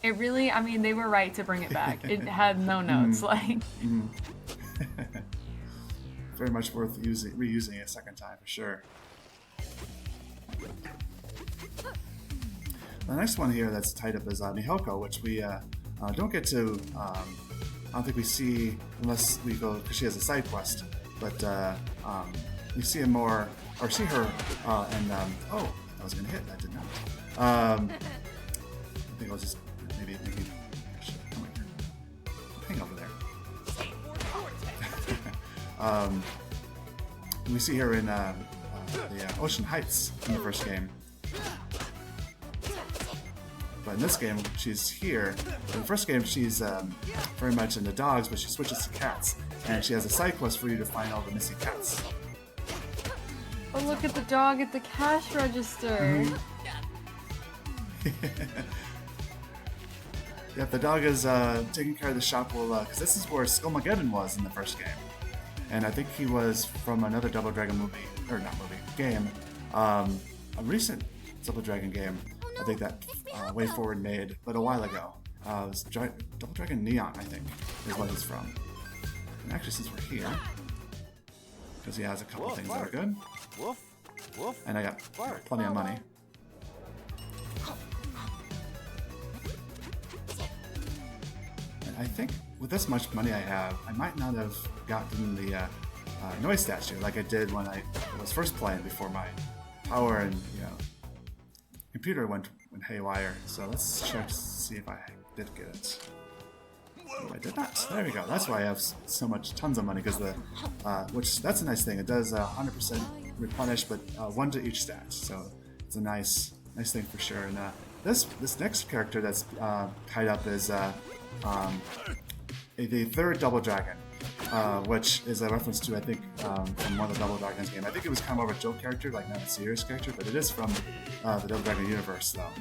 It really, I mean, they were right to bring it back. It had no notes, like. Very much worth reusing it a second time for sure. The next one here that's tied up is Mihoko, which we don't get to. I don't think we see unless we go because she has a side quest. But we see him more, or see her, and oh, I was gonna hit. I did not. I think I'll just maybe. Hang over there. We see her in the Ocean Heights in the first game. But in this game, she's here. In the first game, she's very much into dogs, but she switches to cats. And she has a side quest for you to find all the missing cats. Oh, look at the dog at the cash register. Yep, the dog is taking care of the shop, because this is where Skullmageddon was in the first game. And I think he was from another Double Dragon movie, or not movie, game. A recent Double Dragon game, I think that Way Forward made, but a while ago. It was Double Dragon Neon, I think, is what he's from. And actually, since we're here, because he has a couple things that are good, and I got plenty of money. And I think with this much money I have, I might not have gotten the noise statue like I did when I was first playing before my power and computer went haywire. So let's check to see if I did get it. Oh, I did not. There we go. That's why I have so much, tons of money, because which that's a nice thing. It does 100% replenish, but 1 to each stat. So it's a nice thing for sure. And this next character that's tied up is the third Double Dragon, which is a reference to, I think, from one of the Double Dragons game. I think it was kind of more of a joke character, like not a serious character, but it is from the Double Dragon universe, though.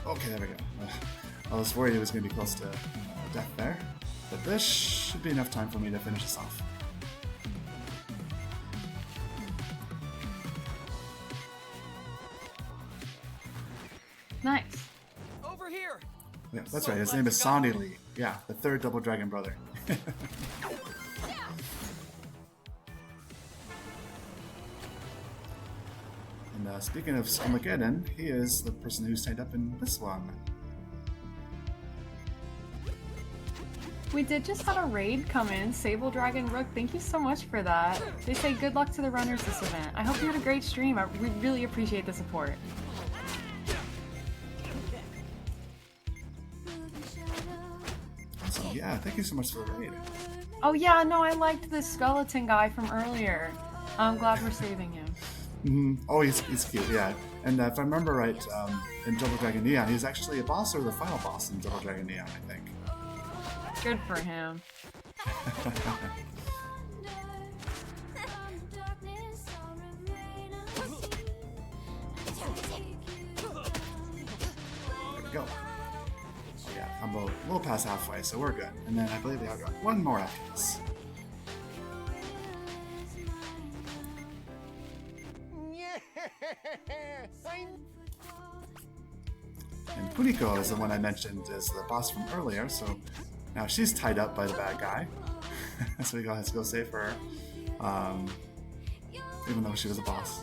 Okay, there we go. I was worried it was going to be close to death there, but this should be enough time for me to finish this off. Nice. Over here. Yeah, that's right. His name is Sandy Lee. Yeah, the third Double Dragon brother. And speaking of Skullmageddon, he is the person who's tied up in this one. We did just have a raid come in. Sable Dragon Rook, thank you so much for that. They say good luck to the runners this event. I hope you had a great stream. We really appreciate the support. So yeah, thank you so much for the raid. Oh yeah, no, I liked the skeleton guy from earlier. I'm glad we're saving him. Oh, he's cute, yeah. And if I remember right, in Double Dragon Neon, he's actually a boss or the final boss in Double Dragon Neon, I think. Good for him. There we go. Oh yeah, I'm a little past halfway, so we're good. And then I believe I've got one more after this. And Kuniko is the one I mentioned is the boss from earlier, so now she's tied up by the bad guy. So we have to go save her, even though she was a boss.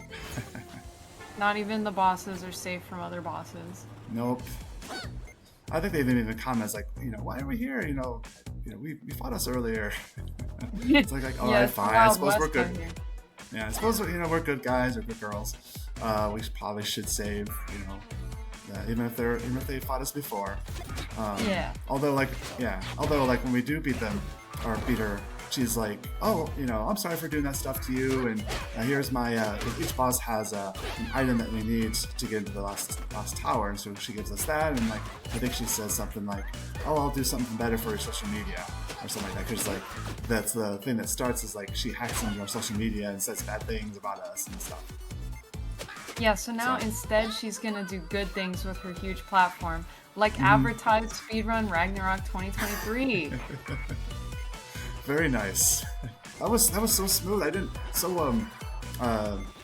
Not even the bosses are safe from other bosses. Nope. I think they even comments like, why are we here? We fought us earlier. It's like, all right, fine. I suppose we're good. Yeah, I suppose we're good guys or good girls. We probably should save, even if they fought us before. Yeah. Although when we do beat them or beat her, she's like, oh, I'm sorry for doing that stuff to you, and here's my. Each boss has an item that we need to get into the last tower, and so she gives us that, and I think she says something like, oh, I'll do something better for your social media or something like that, because that's the thing that starts is like she hacks into our social media and says bad things about us and stuff. Yeah, so now instead she's gonna do good things with her huge platform, like advertise Speedrun Ragnarok 2023. Very nice. That was so smooth. I didn't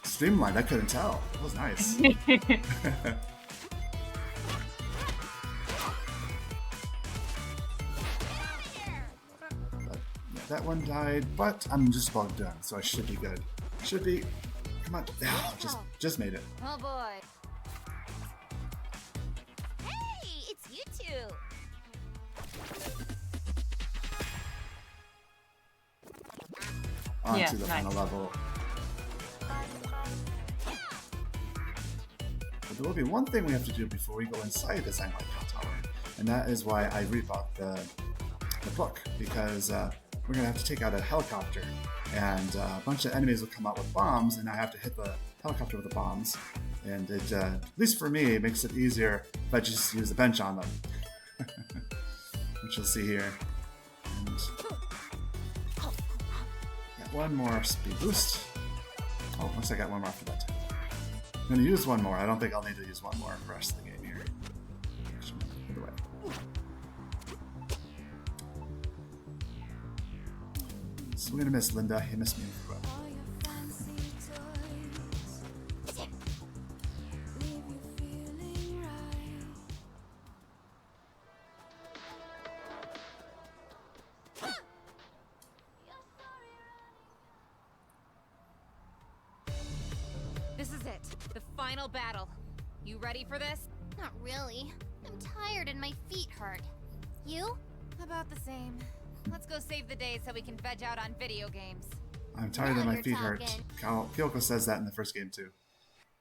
streamlined. I couldn't tell. That was nice. That one died, but I'm just about done, so I should be good. Should be. Come on. Oh, just made it. Oh boy. Hey, it's you two. Onto the final level. But there will be one thing we have to do before we go inside the Sign Light Tower, and that is why I rebought the book, because we're gonna have to take out a helicopter, and a bunch of enemies will come out with bombs, and I have to hit the helicopter with the bombs. And it, at least for me, it makes it easier if I just use the bench on them, which you'll see here. And got one more speed boost. Oh, looks like I got one more after that. I'm gonna use one more. I don't think I'll need to use one more for the rest of the game here. Either way. So we're gonna miss Linda. You missed me as well. This is it. The final battle. You ready for this? Not really. I'm tired and my feet hurt. You? About the same. Let's go save the day so we can veg out on video games. I'm tired and Now my you're feet hurt. talking. Kyoko says that in the first game too.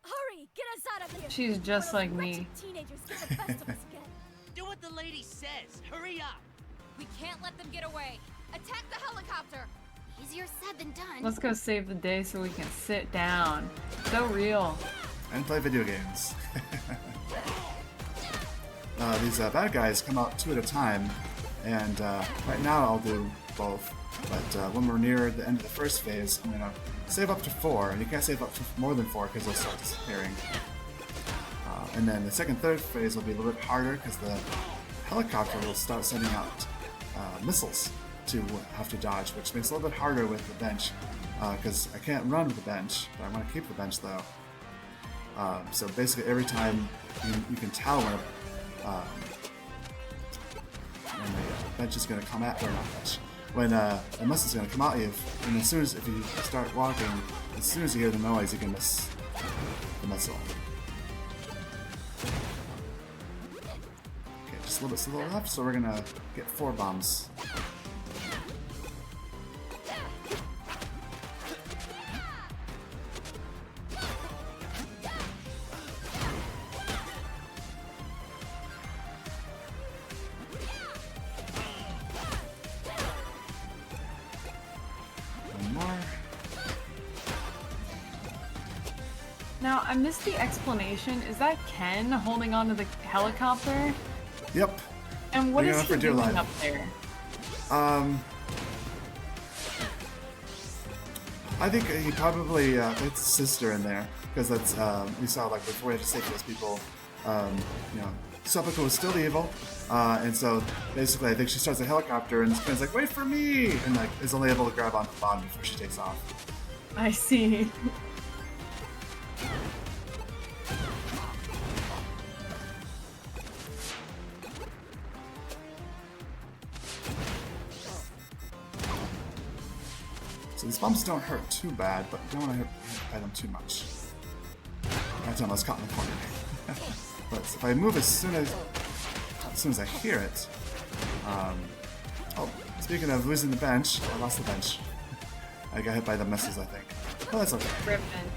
Hurry, get us out of here. She's just like me. Teenagers get the best of us again. Do what the lady says. Hurry up. We can't let them get away. Attack the helicopter. Easier said than done. Let's go save the day so we can sit down. So real. And play video games. These bad guys come out 2 at a time, and right now I'll do both. But when we're near the end of the first phase, I'm gonna save up to 4, and you can't save up to more than 4 because they'll start disappearing. And then the second, third phase will be a little bit harder because the helicopter will start sending out missiles to have to dodge, which makes it a little bit harder with the bench because I can't run with the bench, but I want to keep the bench though. So basically every time you can tell when the bench is going to come at, or not bench, when a missile is going to come at you, and as soon as if you start walking, as soon as you hear the noise, you can miss the missile. Okay, just a little bit to the left, so we're gonna get 4 bombs. Now, I missed the explanation. Is that Ken holding onto the helicopter? Yep. And what is he doing up there? I think he probably it's his sister in there, because that's we saw like before we had to save those people. Sepulchre was still evil, and so basically I think she starts a helicopter and Ken's like, "Wait for me!" and like is only able to grab onto the bottom before she takes off. I see. So these bombs don't hurt too bad, but you don't want to hit them too much. I almost caught in the corner. But if I move as soon as I hear it. Oh, speaking of losing the bench, I lost the bench. I got hit by the missiles, I think. Oh, that's okay. Rip bench.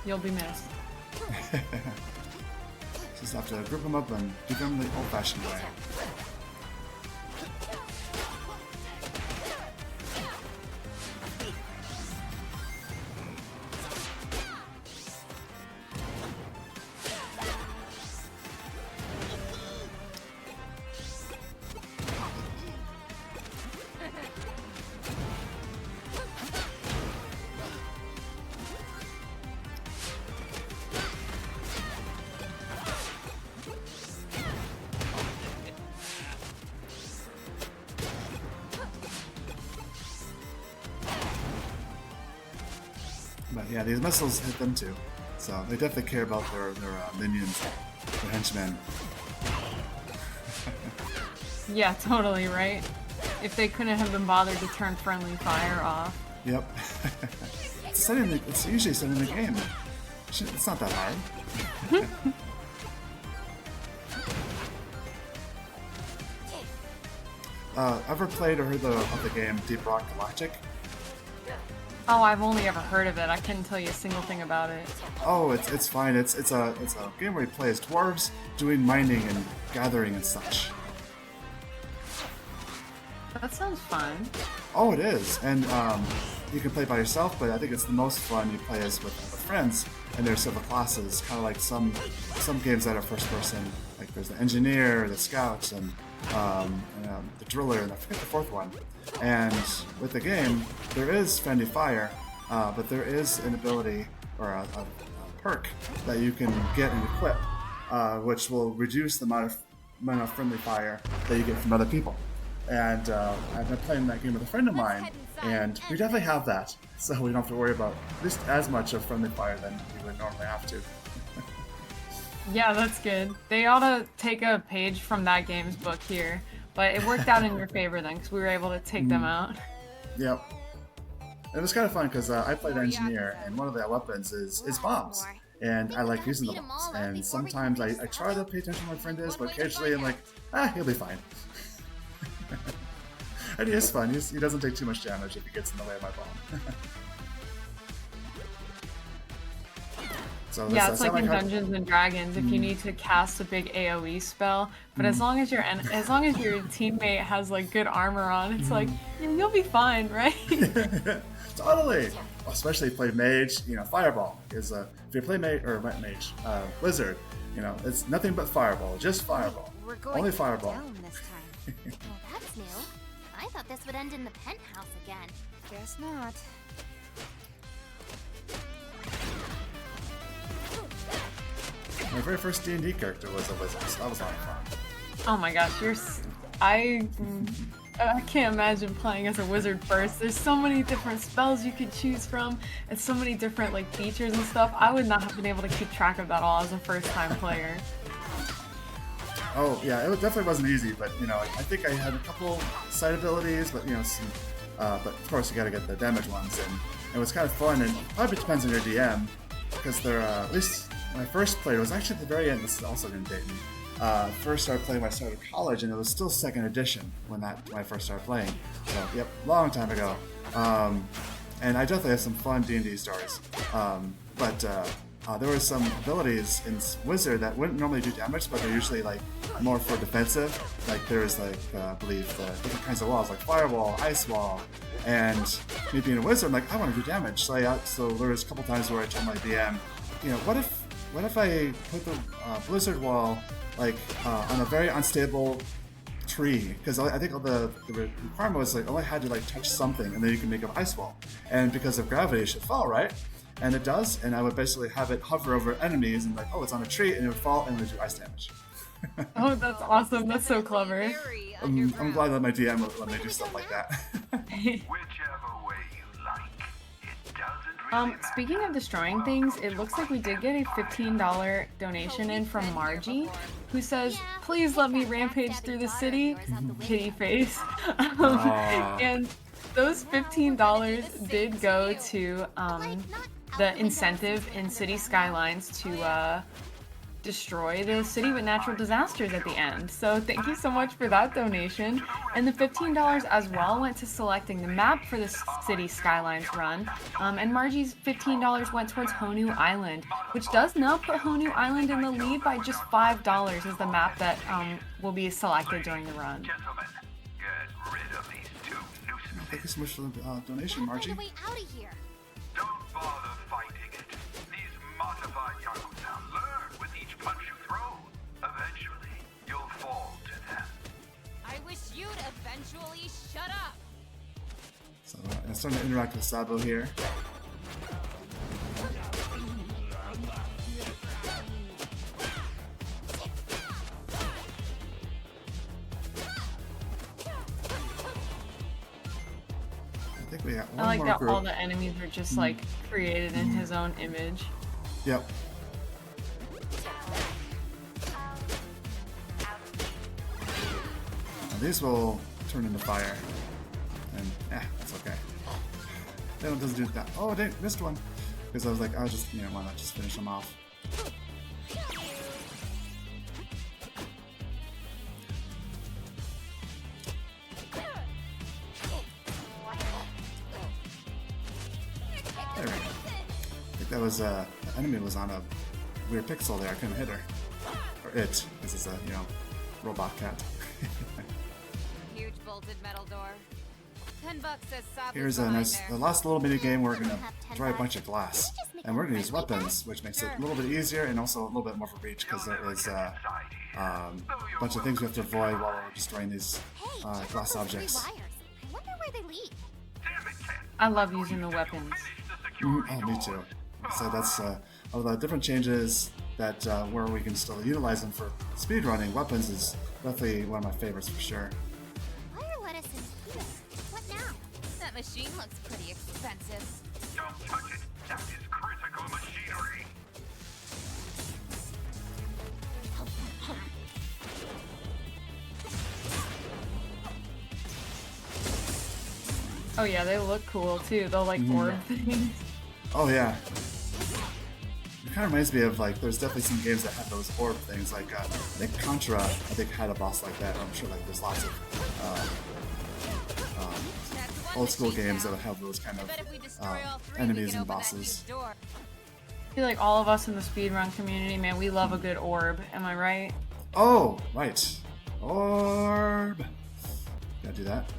You'll be missed. Just have to group them up and do them the old-fashioned way. But yeah, these missiles hit them too. So they definitely care about their minions, their henchmen. Yeah, totally, right? If they couldn't have been bothered to turn friendly fire off. Yep. It's usually set in the game. It's not that hard. Ever played or heard of the game Deep Rock Galactic? Oh, I've only ever heard of it. I couldn't tell you a single thing about it. Oh, it's fine. It's a game where you play as dwarves doing mining and gathering and such. That sounds fun. Oh, it is, and you can play by yourself, but I think it's the most fun you play as with friends, and there's several classes, kind of like some games that are first person. Like there's the engineer, the scout, and the driller, and I forget the fourth one. And with the game, there is friendly fire, but there is an ability or a perk that you can get and equip, which will reduce the amount of friendly fire that you get from other people. And I've been playing that game with a friend of mine, and we definitely have that, so we don't have to worry about at least as much of friendly fire than we would normally have to. Yeah, that's good. They ought to take a page from that game's book here, but it worked out in your favor then, because we were able to take them out. Yep. It was kind of fun because I played engineer, and one of the weapons is bombs. And I like using the bombs. And sometimes I try to pay attention to what my friend is, but occasionally I'm like, he'll be fine. And he is fun. He doesn't take too much damage if he gets in the way of my bomb. So yeah, it's like in Dungeons and Dragons. If you need to cast a big AOE spell, but as long as your teammate has like good armor on, it's like you'll be fine, right? Totally. Especially if you play mage, fireball is if you play wizard, it's nothing but fireball, just fireball, only fireball. This time. Well, that's new. I thought this would end in the penthouse again. Guess not. My very first D&D character was a wizard, so that was a lot of fun. Oh my gosh, I can't imagine playing as a wizard first. There's so many different spells you could choose from, and so many different features and stuff. I would not have been able to keep track of that all as a first-time player. Oh yeah, it definitely wasn't easy, but I think I had a couple side abilities, but but of course you got to get the damage ones, and it was kind of fun. And it probably depends on your DM, because they're at least when I first played, it was actually at the very end. This is also going to date me. First started playing when I started college, and it was still 2nd edition when I first started playing. So yep, long time ago. And I definitely have some fun D&D stories. But there were some abilities in Wizard that wouldn't normally do damage, but they're usually more for defensive. There's I believe the different kinds of walls, like firewall, ice wall, and me being a wizard, I'm like, I want to do damage. So there was a couple times where I told my DM, what if I put the blizzard wall on a very unstable tree? Because I think the requirement was all I had to touch something, and then you can make an ice wall. And because of gravity, it should fall, right? And it does, and I would basically have it hover over enemies and it's on a tree, and it would fall and it would do ice damage. Oh, that's awesome. That's so clever. I'm glad that my DM would let me do stuff like that. Whichever way you like. It doesn't really matter. Speaking of destroying things, it looks like we did get a $15 donation in from Margie, who says, please let me rampage through the city, kitty face. And those $15 did go to the incentive in City Skylines to destroy the city with natural disasters at the end. So thank you so much for that donation. And the $15 as well went to selecting the map for the City Skylines run. And Margie's $15 went towards Honu Island, which does now put Honu Island in the lead by just $5 as the map that will be selected during the run. Gentlemen, get rid of these two nuisances. Thank you so much for the donation, Margie. Find a way out of here. Don't bother fighting it. These modified Yakuza learn with each punch you throw. Eventually, you'll fall to them. I wish you'd eventually shut up. So I'm starting to interact with Sabo here. I think we got one I like more that group. all the enemies are just like created in his own image. Yep. Now these will turn into fire. And that's okay. That one doesn't do that. Oh, I missed one. Because I was like, I'll just, why not just finish them off. There we go. I think that was, the enemy was on a weird pixel there. I couldn't hit her. Or it, because it's a, robot cat. Huge bolted metal door. $10 says Sabu's Here's a behind nice, there. the last little mini game. We're gonna dry a bunch of glass, and we're gonna use weapons, which makes it a little bit easier and also a little bit more of a reach because there is a bunch of things we have to avoid while we're destroying these glass objects. I wonder where they lead. I love using the weapons. Oh, me too. So that's of the different changes that where we can still utilize them for speedrunning. Weapons is definitely one of my favorites for sure. Fire lettuce and peas. What now? That machine looks pretty expensive. Don't touch it. That is critical machinery. Oh yeah, they look cool too. They'll like orb things. Oh yeah. It kind of reminds me of there's definitely some games that have those orb things. Like I think Contra, had a boss like that. I'm sure there's lots of old school games that have those kind of enemies and bosses. I feel like all of us in the speedrun community, man, we love a good orb. Am I right? Oh, right. Orb. Gotta do that.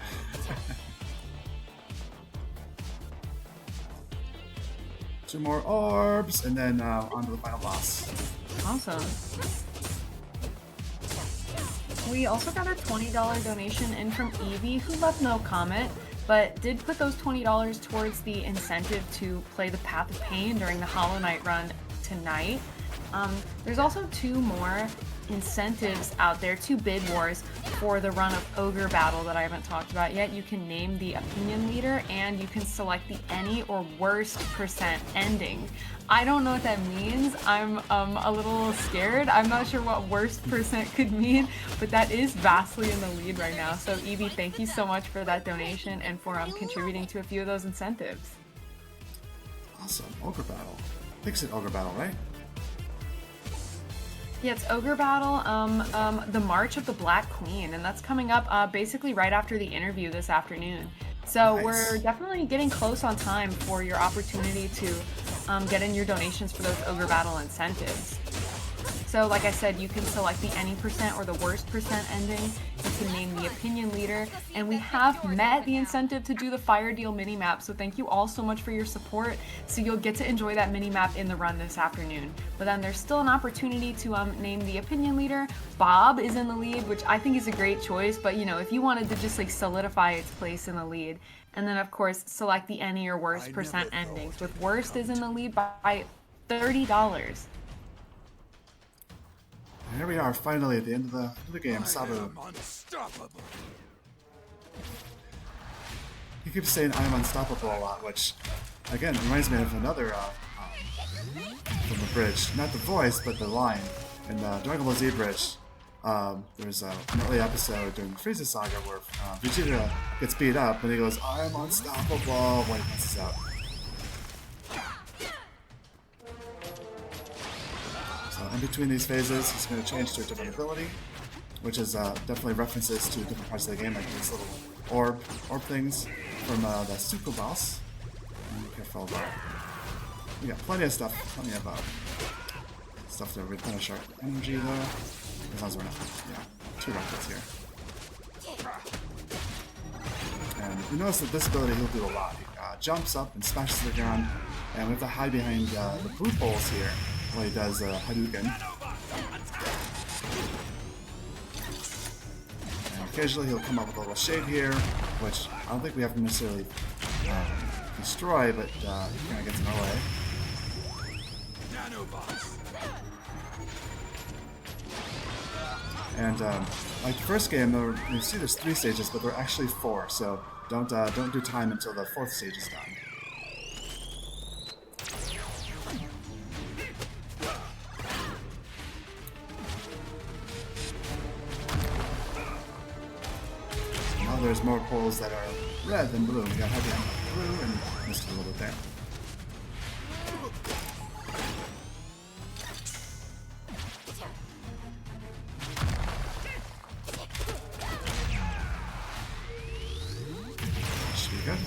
Two more orbs, and then on to the final boss. Awesome. We also got a $20 donation in from Evie, who left no comment, but did put those $20 towards the incentive to play the Path of Pain during the Hollow Knight run tonight. There's also two more incentives out there, two bid wars for the run of Ogre Battle that I haven't talked about yet. You can name the opinion leader and you can select the any or worst percent ending. I don't know what that means. I'm a little scared. I'm not sure what worst percent could mean, but that is vastly in the lead right now. So Evie, thank you so much for that donation and for contributing to a few of those incentives. Awesome. Ogre Battle. I think it's Ogre Battle, right? Yeah, it's Ogre Battle, the March of the Black Queen, and that's coming up basically right after the interview this afternoon. So Nice. We're definitely getting close on time for your opportunity to get in your donations for those Ogre Battle incentives. So like I said, you can select the any percent or the worst percent ending. You can name the opinion leader, and we have met the incentive to do the Fire Deal mini-map, so thank you all so much for your support. So you'll get to enjoy that mini-map in the run this afternoon. But then there's still an opportunity to name the opinion leader. Bob is in the lead, which I think is a great choice, but if you wanted to just solidify its place in the lead. And then of course, select the any or worst percent endings, with worst is in the lead by $30. And here we are, finally at the end of the game. Sabu. Unstoppable. He keeps saying "I'm unstoppable" a lot, which again reminds me of another from the bridge. Not the voice, but the line in Dragon Ball Z Bridge. There's an early episode during the Frieza saga where Vegeta gets beat up and he goes, "I'm unstoppable" when he messes up. in between these phases, he's going to change to a different ability, which is definitely references to different parts of the game, like these little orb things from the Suko boss. Be careful about. We got plenty of stuff, plenty of stuff to replenish our energy though. As long as we're not, yeah, 2 rockets here. And you notice that this ability he'll do a lot. He jumps up and smashes the ground, and we have to hide behind the boot holes here while he does Hadouken. And occasionally he'll come up with a little shade here, which I don't think we have to necessarily destroy, but he kind of gets in our way. And like the first game, you see there's 3 stages, but there are actually 4. So don't do time until the 4th stage is done. So now there's more poles that are red than blue. We got heavy on blue and missed a little bit there. Good.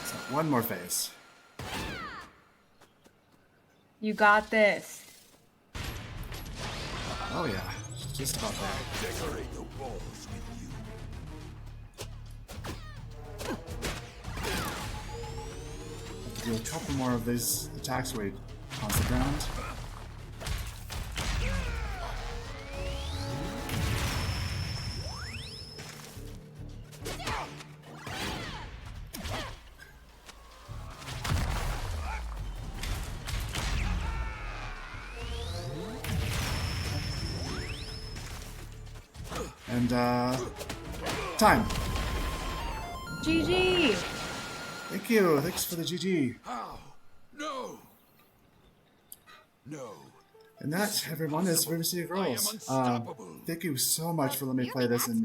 So one more phase. You got this. Oh yeah, just about there. Decorate the walls with Have to do a couple more of these attacks where he haunts the ground. And time. GG. Thank you. Thanks for the GG. How? No. No. And that, everyone, is River City Girls. Thank you so much for letting me play this, and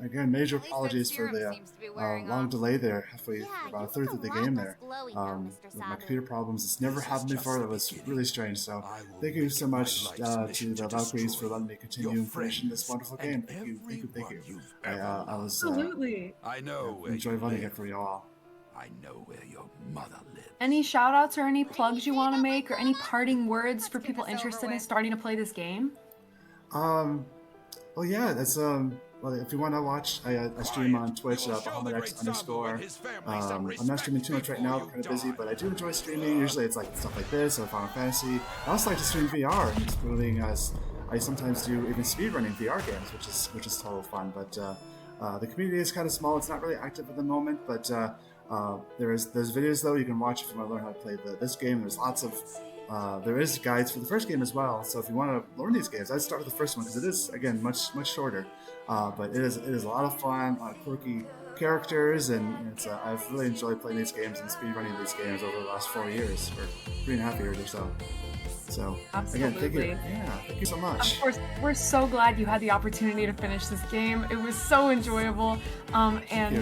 again, major apologies for the long delay there, halfway, about a third of the game there. With my computer problems, it's never happened before. That was really strange. So, thank you so much to the Valkyries for letting me continue finishing this wonderful game. Thank you, thank you, thank you. I was Absolutely. I know. enjoy running it for you all. I know where your mother lives. Any shout outs or any plugs you want to make, or any parting words for people interested in starting to play this game? Well, yeah, that's well, if you want to watch, I stream on Twitch, _. I'm not streaming too much right now, I'm kind of busy, but I do enjoy streaming. Usually it's like stuff like this or Final Fantasy. I also like to stream VR, including I sometimes do even speedrunning VR games, which is total fun. But the community is kind of small. It's not really active at the moment, but there's videos though you can watch if you want to learn how to play this game. There's lots of there is guides for the first game as well. So if you want to learn these games, I'd start with the first one because it is again much shorter. But it is a lot of fun, quirky characters, and I've really enjoyed playing these games and speedrunning these games over the last 4 years, or 3.5 years or so. So again, thank you. Yeah, thank you so much. Of course, we're so glad you had the opportunity to finish this game. It was so enjoyable, and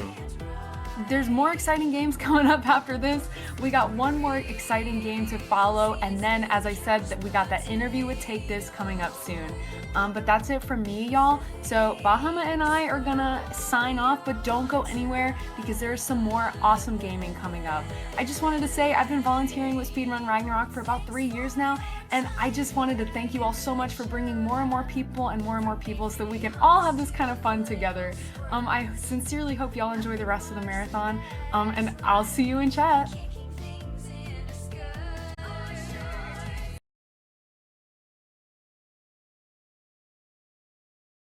there's more exciting games coming up after this. We got one more exciting game to follow, and then, as I said, that we got that interview with Take This coming up soon. But that's it from me, y'all. So Bahama and I are gonna sign off, but don't go anywhere because there's some more awesome gaming coming up. I just wanted to say I've been volunteering with Speedrun Ragnarok for about 3 years now, and I just wanted to thank you all so much for bringing more and more people so that we can all have this kind of fun together. I sincerely hope y'all enjoy the rest of the marathon, and I'll see you in chat.